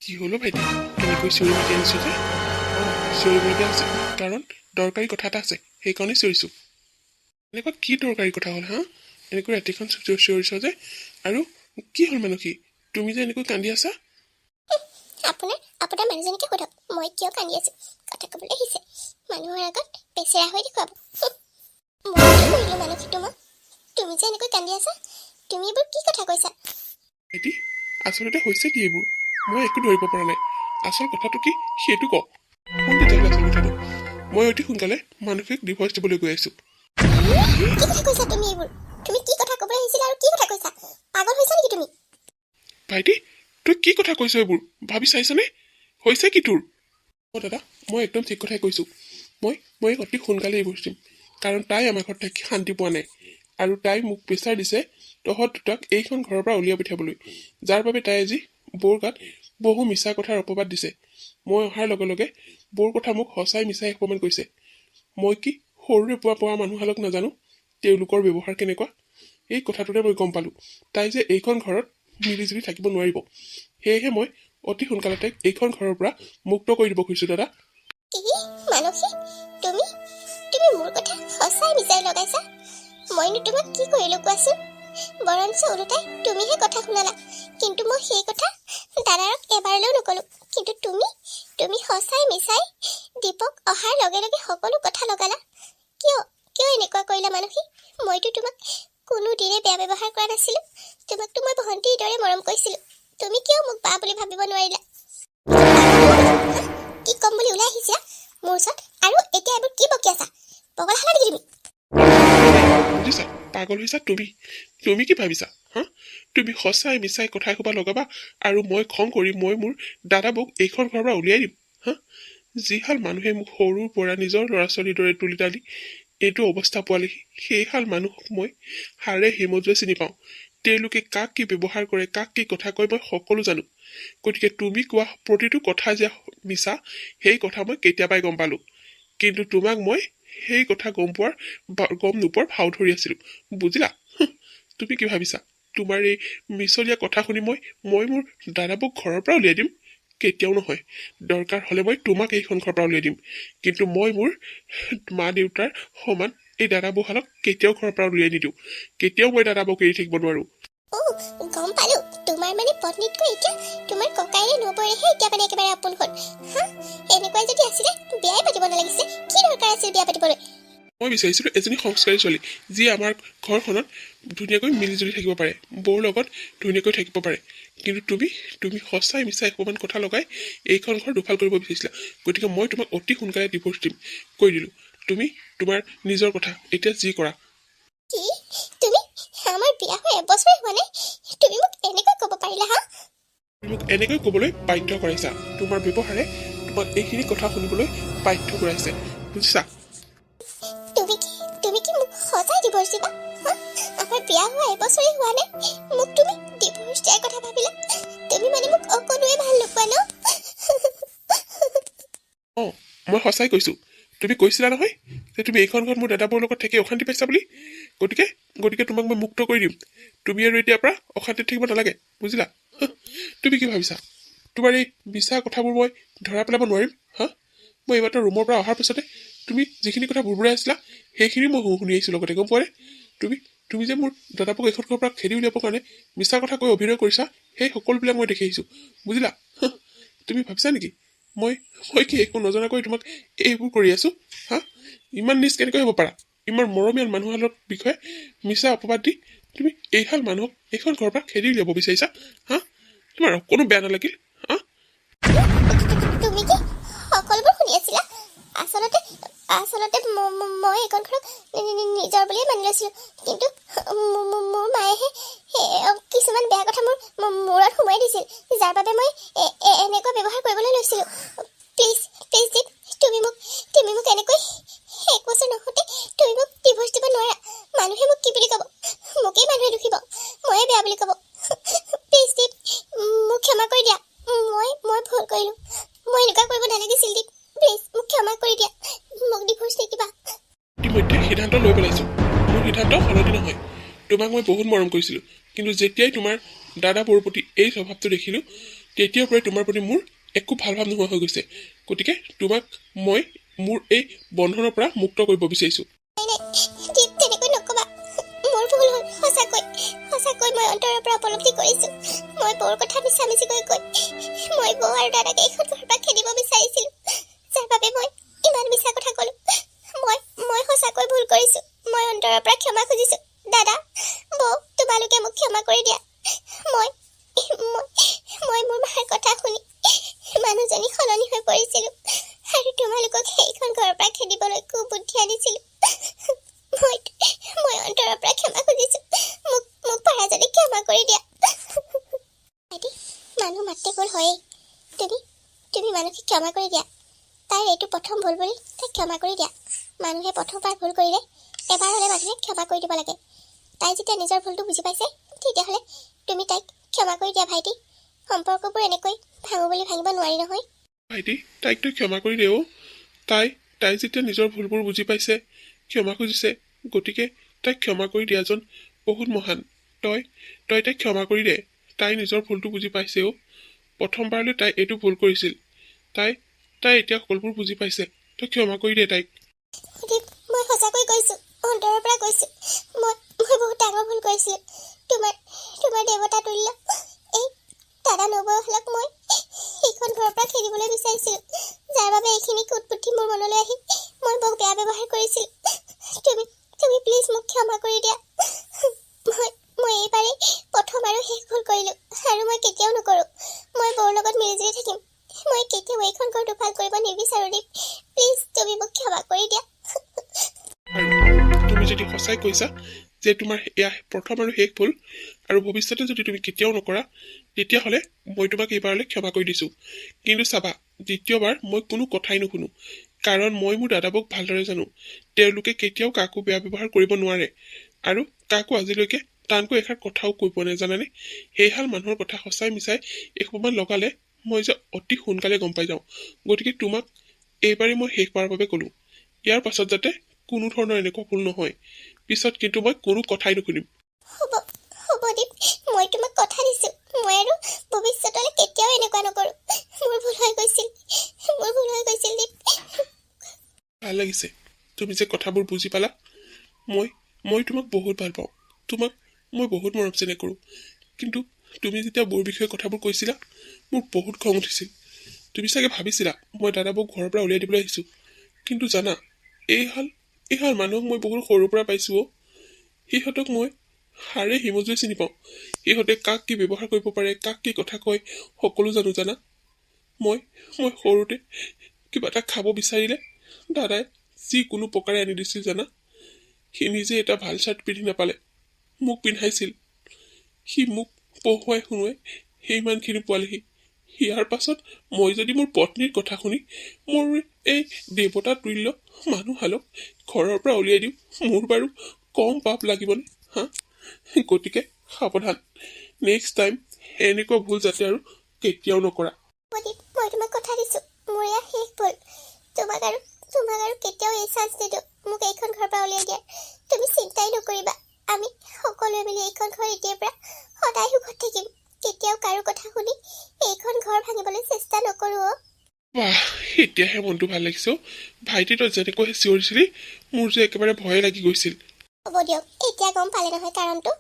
কি হ'লো ভাইটি, কেনেকৈ চিঞৰি আনিছোঁ যে? চিঞৰিবলগীয়া আছে কাৰণ দৰকাৰী কথা এটা আছে, সেইকাৰণে চিঞৰিছোঁ। এনেকুৱা কি দৰকাৰী কথা হ'ল এনেকৈ ৰাতিখন চিঞৰিছ যে? আৰু কি হ'ল মানসী, তুমি যে এনেকৈ কান্দি আছা? আপোনাৰ মানুহজনীকে সোধক মই কিয় কান্দি আছো। কথা ক'বলৈ আহিছে মানুহৰ আগত বেচেৰা হৈ দেখুৱাব। মই কি কৰিলো মানসী তোমাক? তুমি যে এনেকৈ কান্দি আছা, তুমি এইবোৰ কি কথা কৈছা? ভাইটি, আচলতে হৈছে কি এইবোৰ? মই একো ধৰিব পৰা নাই। আচল কথাটো কি সেইটো ক। শুন তেতিয়াহ'লে আচল কথাটো। মই অতি সোনকালে মানসিক ডিভৰ্চ দিবলৈ গৈ আছোঁ। কি কথা কৈছা তুমি এইবোৰ? তুমি কি কথা ক'বলৈ আহিছিলা আৰু কি কথা কৈছা? পাগল হৈছা নেকি তুমি? ভাইটি, তই কি কথা কৈছ এইবোৰ? ভাবি চাইছনে হৈছে কি তোৰ? দাদা, মই একদম ঠিক কথাই কৈছোঁ। মই অতি সোনকালে ডিভৰ্চ দিম, কাৰণ তাই আমাৰ ঘৰত থাকি শান্তি পোৱা নাই আৰু তাই মোক প্ৰেছাৰ দিছে তহঁত দুটাক এইখন ঘৰৰ পৰা উলিয়াই পঠিয়াবলৈ, যাৰ বাবে তাই আজি বৌৰ গাত বহু মিছা কথাৰ অপবাদ দিছে। মই অহাৰ লগে লগে বৌৰ কথা মোক সঁচাই মিছাই অপমান কৰিছে। মই কি সৰুৰে পোৱা মানুহহালক নাজানো তেওঁলোকৰ ব্যৱহাৰ কেনেকুৱা? এই কথাটোতে মই গম পালোঁ তাই যে এইখন ঘৰত মিলিজুলি থাকিব নোৱাৰিব। সেয়েহে মই অতি সোনকালে তাইক এইখন ঘৰৰ পৰা মুক্ত কৰি দিব খুজিছোঁ দাদা। মানসী, তুমি মোৰ কথা সঁচাই মিছাই লগাইছা? মইনো তোমাক কি কৰিলো কোৱাচোন? বৰঞ্চ ওলোটাই তুমিহে কথা শুনালা, কিন্তু মই সেই কথা দাদাৰক এবাৰলৈও নকলো। কিন্তু তুমি সঁচাই মিছাই দীপক অহাৰ লগে লগে সকলো কথা লগালা। কিয় এনেকুৱা কৰিলা মানসী? মইতো তোমাক কোনোদিনে বেয়া ব্যৱহাৰ কৰা নাছিলো। তোমাকতো মই ভণ্টিৰ দৰে মৰম কৰিছিলো। তুমি কিয় মোক বা বুলি ভাবিব নোৱাৰিলা? কি কম বুলি ওলাই আহিছা মোৰ ওচৰত, আৰু এতিয়া এইবোৰ কি বকি আছা? পগলা হালা নেকি তুমি? বুজিছা, পাগল হৈছা তুমি কি ভাবিছা? তুমি সঁচাই মিছাই কথা এসোপা লগাবা আৰু মই খং কৰি মই মোৰ দাদা বৌক এইখন ঘৰৰ পৰা উলিয়াই দিম। যিহাল মানুহে মোক সৰুৰ পৰা নিজৰ ল'ৰা ছোৱালীৰ দৰে তুলি তালি এইটো অৱস্থা পোৱালেহি, সেইহাল মানুহক মই হাড়ে হিমজুৱে চিনি পাওঁ। তেওঁলোকে কাক কি ব্যৱহাৰ কৰে, কাক কি কথা কয় মই সকলো জানো। গতিকে তুমি কোৱা প্ৰতিটো কথা যে মিছা, সেই কথা মই কেতিয়াবাই গম পালোঁ। কিন্তু তোমাক মই সেই কথা গম নোপোৱাৰ ভাও ধৰি আছিলোঁ, বুজিলা? তুমি কি ভাবিছা তোমাৰ এই মিছলীয়া কথা শুনি মই মোৰ দাদাবৌক ঘৰৰ পৰা উলিয়াই দিম? কেতিয়াও নহয়। দৰকাৰ হ'লে মই তোমাক এইখন ঘৰৰ পৰা উলিয়াই দিম, কিন্তু মই মোৰ মা দেউতাৰ সমান এই দাদাবৌহালক কেতিয়াও ঘৰৰ পৰা উলিয়াই নিদিওঁ। কেতিয়াও মই দাদাবৌক এৰি থাকিব নোৱাৰোঁ। গম পালো, তোমাৰ মানে পত্নীতকৈ এতিয়া তোমাৰ ককাইৰে নবৌৰেহে এতিয়া মানে একেবাৰে আপোন হ'ল। এনেকুৱাই যদি আছিলে বিয়াই পাতিব নালাগিছে। কি দৰকাৰ আছিল বিয়া পাতিবলৈ? মই বিচাৰিছিলোঁ এজনী সংস্কাৰী ছোৱালী, যি আমাৰ ঘৰখনত ধুনীয়াকৈ মিলিজুলি থাকিব পাৰে, বৌৰ লগত ধুনীয়াকৈ থাকিব পাৰে। কিন্তু তুমি সঁচাই মিছাই অকণমান কথা লগাই এইখন ঘৰ দুফাল কৰিব বিচাৰিছিলা। গতিকে মই তোমাক অতি সোনকালে ডিভোৰ্চ দিম কৈ দিলোঁ। তুমি তোমাৰ নিজৰ কথা এতিয়া যি কৰা। কি তুমি আমাৰ বিয়া হৈ এবছৰে হোৱা নাই তুমি মোক এনেকৈ ক'ব পাৰিলা হা? তুমি মোক এনেকৈ ক'বলৈ বাধ্য কৰাইছা। তোমাৰ ব্যৱহাৰে তোমাক এইখিনি কথা শুনিবলৈ বাধ্য কৰাইছে, বুজিছা? তুমি কি মোক সঁচাই ডিভোৰ্চ দিবা হা? আমাৰ বিয়া হোৱা এবছৰে হোৱা নাই মোক তুমি ডিভোৰ্চ দিয়াৰ কথা ভাবিলা? তুমি মানে মোক অকণোৱে ভাল নোপোৱা ন? অঁ, মই সঁচাই কৈছোঁ। তুমি কৈছিলা নহয় যে তুমি এইখন ঘৰত মোৰ দাদাবোৰৰ লগত থাকি অশান্তি পাইছা বুলি। গতিকে তোমাক মই মুক্ত কৰি দিম। তুমি আৰু এতিয়াৰ পৰা অশান্তিত থাকিব নালাগে, বুজিলা? তুমি কি ভাবিছা তোমাৰ এই মিছা কথাবোৰ মই ধৰা পেলাব নোৱাৰিম? হা, মই এইমাত্ৰ ৰুমৰ পৰা অহাৰ পিছতে তুমি যিখিনি কথা বুৰবুৰাই আছিলা সেইখিনি মই শুনি আহিছোঁ লগতে, গম পোৱানে? তুমি যে মোৰ দাদাবোৰক এইখন ঘৰৰ পৰা খেদি উলিয়াবৰ কাৰণে মিছা কথা কৈ অভিনয় কৰিছা সেই সকলোবিলাক মই দেখি আহিছোঁ, বুজিলা? তুমি ভাবিছা নেকি মই কি একো নজনাকৈ তোমাক এইবোৰ কৰি আছোঁ? হা, ইমান নিজ কেনেকৈ হ'ব পাৰা? ইমান মৰমীয়াল মানুহৰ বিষয়ে মিছা অপবাদ দি তুমি এইহাল মানুহক এইখন ঘৰৰ পৰা খেদি উলিয়াব বিচাৰিছা? হা, তোমাৰ অকণো বেয়া নালাগিল? হা, তুমি কি সকলোবোৰ শুনি আছিলা? আচলতে মই এইখন ঘৰক নিজৰ বুলিয়ে মানি লৈছিলোঁ, কিন্তু মোৰ মায়েহে কিছুমান বেয়া কথা মোৰ মূৰত সোমাই দিছিল, যাৰ বাবে মই এনেকুৱা ব্যৱহাৰ কৰিবলৈ লৈছিলোঁ। প্লিজ দীপ, তুমি মোক এনেকৈ 1 বছৰ নহওঁতে তুমি মোক ডিভোৰ্চ দিব নোৱাৰা। মানুহে মোক কি বুলি ক'ব? মোকেই মানুহে দুখিব, ময়ে বেয়া বুলি ক'ব। প্লিজ দীপ, মোক ক্ষমা কৰি দিয়া। মই ভুল কৰিলোঁ। মই এনেকুৱা কৰিব নালাগিছিল দীপ। প্লিজ মোক ক্ষমা কৰি দিয়া। মোক ডিভোৰ্চ নিদিবা। ইতিমধ্যে সিদ্ধান্ত লৈ পেলাইছোঁ। মোৰ সিদ্ধান্ত সলনি নহয়। তোমাক মই বহুত মৰম কৰিছিলোঁ, কিন্তু যেতিয়াই তোমাৰ দাদাবোৰৰ প্ৰতি এই স্বভাৱটো দেখিলোঁ তেতিয়াৰ পৰাই তোমাৰ প্ৰতি মোৰ একো ভাল ভাৱ নোহোৱা হৈ গৈছে। গতিকে তোমাক মই মোৰ এই বন্ধনৰ পৰা মুক্ত কৰিব বিচাৰিছোঁ। নাই দীপ, তেনেকৈ নক'বা। মোৰ ভুল হ'ল, সঁচাকৈ মই অন্তৰৰ পৰা উপলব্ধি কৰিছোঁ। মই বৌৰ কথা মিছামিছিকৈ কৈ মই বৌ আৰু দাদাক এইখন ঘৰৰ পৰা খেদিব বিচাৰিছিলোঁ, যাৰ বাবে মই ইমান মিছা কথা ক'লোঁ। মই সঁচাকৈ ভুল কৰিছোঁ। মই অন্তৰৰ পৰা ক্ষমা খুজিছোঁ। দাদা, বৌ, তোমালোকে মোক ক্ষমা কৰি দিয়া। মই মোৰ মাৰ কথা শুনি মানুহজনী সলনি হৈ পৰিছিলোঁ আৰু তোমালোকক সেইখন ঘৰৰ পৰা খেদিবলৈ কুবুদ্ধি আনিছিলোঁ। মই অন্তৰৰ পৰা ক্ষমা খুজিছোঁ। মোক পাৰা যদি ক্ষমা কৰি দিয়া। ভাইটি, মানুহ মাত্ৰে ভুল হয়েই। তুমি মানুহক ক্ষমা কৰি দিয়া। তাইৰ এইটো প্ৰথম ভুল বুলি তাইক ক্ষমা কৰি দিয়া। মানুহে প্ৰথমবাৰ ভুল কৰিলে এবাৰ হ'লে মানুহে ক্ষমা কৰি দিব লাগে। তাই যেতিয়া নিজৰ ভুলটো বুজি পাইছে তেতিয়াহ'লে তুমি তাইক ক্ষমা কৰি দিয়া ভাইটি। সম্পৰ্কবোৰ এনেকৈ ভাঙো বুলি ভাঙিব নোৱাৰি নহয়। ভাইটি, তাইক তই ক্ষমা কৰি দে। তাই যেতিয়া নিজৰ ভুলবোৰ বুজি পাইছে, ক্ষমা খুজিছে, গতিকে তাইক ক্ষমা কৰি দিয়াজন বহুত মহান। তই তাইক ক্ষমা কৰি দে। তাই নিজৰ ভুলটো বুজি পাইছে। প্ৰথমবাৰলৈ তাই এইটো ভুল কৰিছিল। তাই এতিয়া সকলোবোৰ বুজি পাইছে। তই ক্ষমা কৰি দে তাইক। মই সঁচাকৈ কৈছোঁ, অন্তৰৰ পৰা কৈছোঁ, মই বহুত ডাঙৰ ভুল কৰিছিলোঁ। তোমাৰ দেৱতা তুল্য এই দাদা নবৌহলক মই সেইখন ঘৰৰ পৰা খেদিবলৈ বিচাৰিছিলোঁ, যাৰ বাবে এইখিনি কুটবুদ্ধি মোৰ মনলৈ আহি মই বৌক বেয়া ব্যৱহাৰ কৰিছিলোঁ। তুমি প্লিজ মোক ক্ষমা কৰি দিয়া। মই এইবাৰেই প্ৰথম আৰু শেষ ভুল কৰিলোঁ আৰু মই কেতিয়াও নকৰোঁ। মই বৌৰ লগত মিলিজুলি থাকিম। মই কেতিয়াও এইখন ঘৰ দুফাল কৰিব নিবিচাৰোঁ দীপ। প্লিজ তুমি মোক ক্ষমা কৰি দিয়া। আৰু তুমি যদি সঁচাই কৈছা যে তোমাৰ এয়া প্ৰথম আৰু শেষ ভুল আৰু ভৱিষ্যতে যদি তুমি কেতিয়াও নকৰা, তেতিয়াহ'লে মই তোমাক এইবাৰলৈ ক্ষমা কৰি দিছোঁ। কিন্তু চাবা, দ্বিতীয়বাৰ মই কোনো কথাই নুশুনো, কাৰণ মই মোৰ দাদাবোক ভালদৰে জানো। তেওঁলোকে কেতিয়াও কাকো বেয়া ব্যৱহাৰ কৰিব নোৱাৰে আৰু কাকো আজিলৈকে টানকৈ এষাৰ কথাও কৈ পোৱা নাই, জানানে? সেইহাল মানুহৰ কথা সঁচাই মিছাই এসোপামান লগালে মই যে অতি সোনকালে গম পাই যাওঁ। গতিকে তোমাক এইবাৰেই মই শেষবাৰৰ বাবে ক'লোঁ, ইয়াৰ পাছত যাতে কোনো ধৰণৰ এনেকুৱা ভুল নহয়। পিছত কিন্তু মই কোনো কথাই নুশুনিম। হ'ব দীপ, মই তোমাক কথা দিছোঁ, মই আৰু ভৱিষ্যতলৈ কেতিয়াও এনেকুৱা নকৰোঁ। মোৰ ভুল হৈ গৈছিল দীপ। ভাল লাগিছে তুমি যে কথাবোৰ বুজি পালা। মই তোমাক বহুত ভাল পাওঁ। তোমাক মই বহুত মৰম চেনেহ কৰোঁ। কিন্তু তুমি যেতিয়া বৌৰ বিষয়ে কথাবোৰ কৈছিলা মোৰ বহুত খং উঠিছিল। তুমি চাগে ভাবিছিলা মই দাদাবোক ঘৰৰ পৰা উলিয়াই দিবলৈ আহিছোঁ। কিন্তু জানা, এইহাল মানুহক মই বহুত সৰুৰ পৰা পাইছোঁ। সিহঁতক মই হাড়ে হিমজুৱে চিনি পাওঁ ইহঁতে কাক কি ব্যৱহাৰ কৰিব পাৰে কাক কি কথা কয় সকলো জানা মই সৰুতে কিবা এটা খাব বিচাৰিলে দাদাই যিকোনো প্ৰকাৰে আনি দিছিল জানা সি নিজে এটা ভাল চাৰ্ট পিন্ধি নাপালে মোক পিন্ধাইছিল সি মোক পঢ়ুৱাই শুনুৱাই সিমানখিনি পোৱালেহি ইয়াৰ পাছত মই যদি মোৰ পত্নীৰ কথা শুনি মোৰ এই দেৱতা তুল্য মানুহহালক ঘৰৰ পৰা উলিয়াই দিওঁ মোৰ বাৰু কম পাপ লাগিবনে হা গতিকে সাৱধান নেক্সট টাইম এনেকুৱা ভুল যাতে আৰু কেতিয়াও নকৰা প্ৰদীপ মই তোমাক কথা দিছোঁ মোৰ এয়া শেষ ভুল তোমাক আৰু কেতিয়াও এই চান্স নিদিওঁ মোক এইখন ঘৰৰ পৰা উলিয়াই দিয়াৰ তুমি চিন্তাই নকৰিবা আমি সকলোৱে মিলি এইখন ঘৰ এতিয়াৰ পৰা সদায় সুখত থাকিম কেতিয়াও কাৰো কথা শুনি এইখন ঘৰ ভাঙিবলৈ চেষ্টা নকৰোঁ অ' বাহ এতিয়াহে মনটো ভাল লাগিছে ভাইটি তই যেনেকৈ চিঞৰিছিলি মোৰ যে একেবাৰে ভয়ে লাগি গৈছিল হ'ব দিয়ক এতিয়া গম পালে নহয় কাৰণটো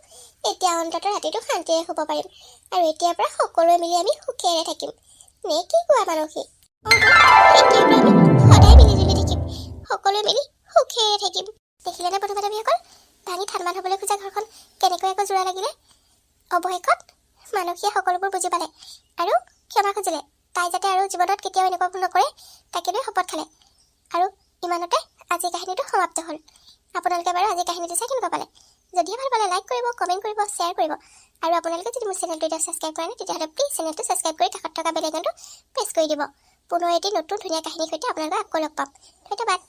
এতিয়া অন্ততঃ ৰাতিটো শান্তিৰে শুব পাৰিম আৰু এতিয়াৰ পৰা সকলোৱে মিলি আমি সুখেৰে থাকিম নে কি কোৱা মানসী এতিয়াৰ পৰা আমি সদায় মিলিজুলি থাকিম সকলোৱে মিলি সুখেৰে থাকিম দেখিলেনে বন্ধু বান্ধৱীসকল ভাঙি থানমান হ'বলৈ খোজা ঘৰখন কেনেকৈ আকৌ জোৰা লাগিলে অৱশেষত মানসীয়ে সকলোবোৰ বুজি পালে আৰু ক্ষমা খুজিলে তাই যাতে আৰু জীৱনত কেতিয়াও এনেকুৱা ভুল নকৰে তাকে লৈ শপত খালে আৰু ইমানতে আজিৰ কাহিনীটো সমাপ্ত হ'ল আপোনালোকে বাৰু আজিৰ কাহিনীটো চাই কেনেকুৱা পালে যদিহে ভাল পালে লাইক কৰিব কমেণ্ট কৰিব শ্বেয়াৰ কৰিব আৰু আপোনালোকে যদি মোৰ চেনেলটো এতিয়া ছাবস্ক্ৰাইব কৰা নাই তেতিয়াহ'লে প্লিজ চেনেলটো ছাবস্ক্ৰাইব কৰি কাষত থকা বেল আইকনটো প্ৰেছ কৰি দিব পুনৰ এটি নতুন ধুনীয়া কাহিনীৰ সৈতে আপোনালোকক আকৌ লগ পাম ধন্যবাদ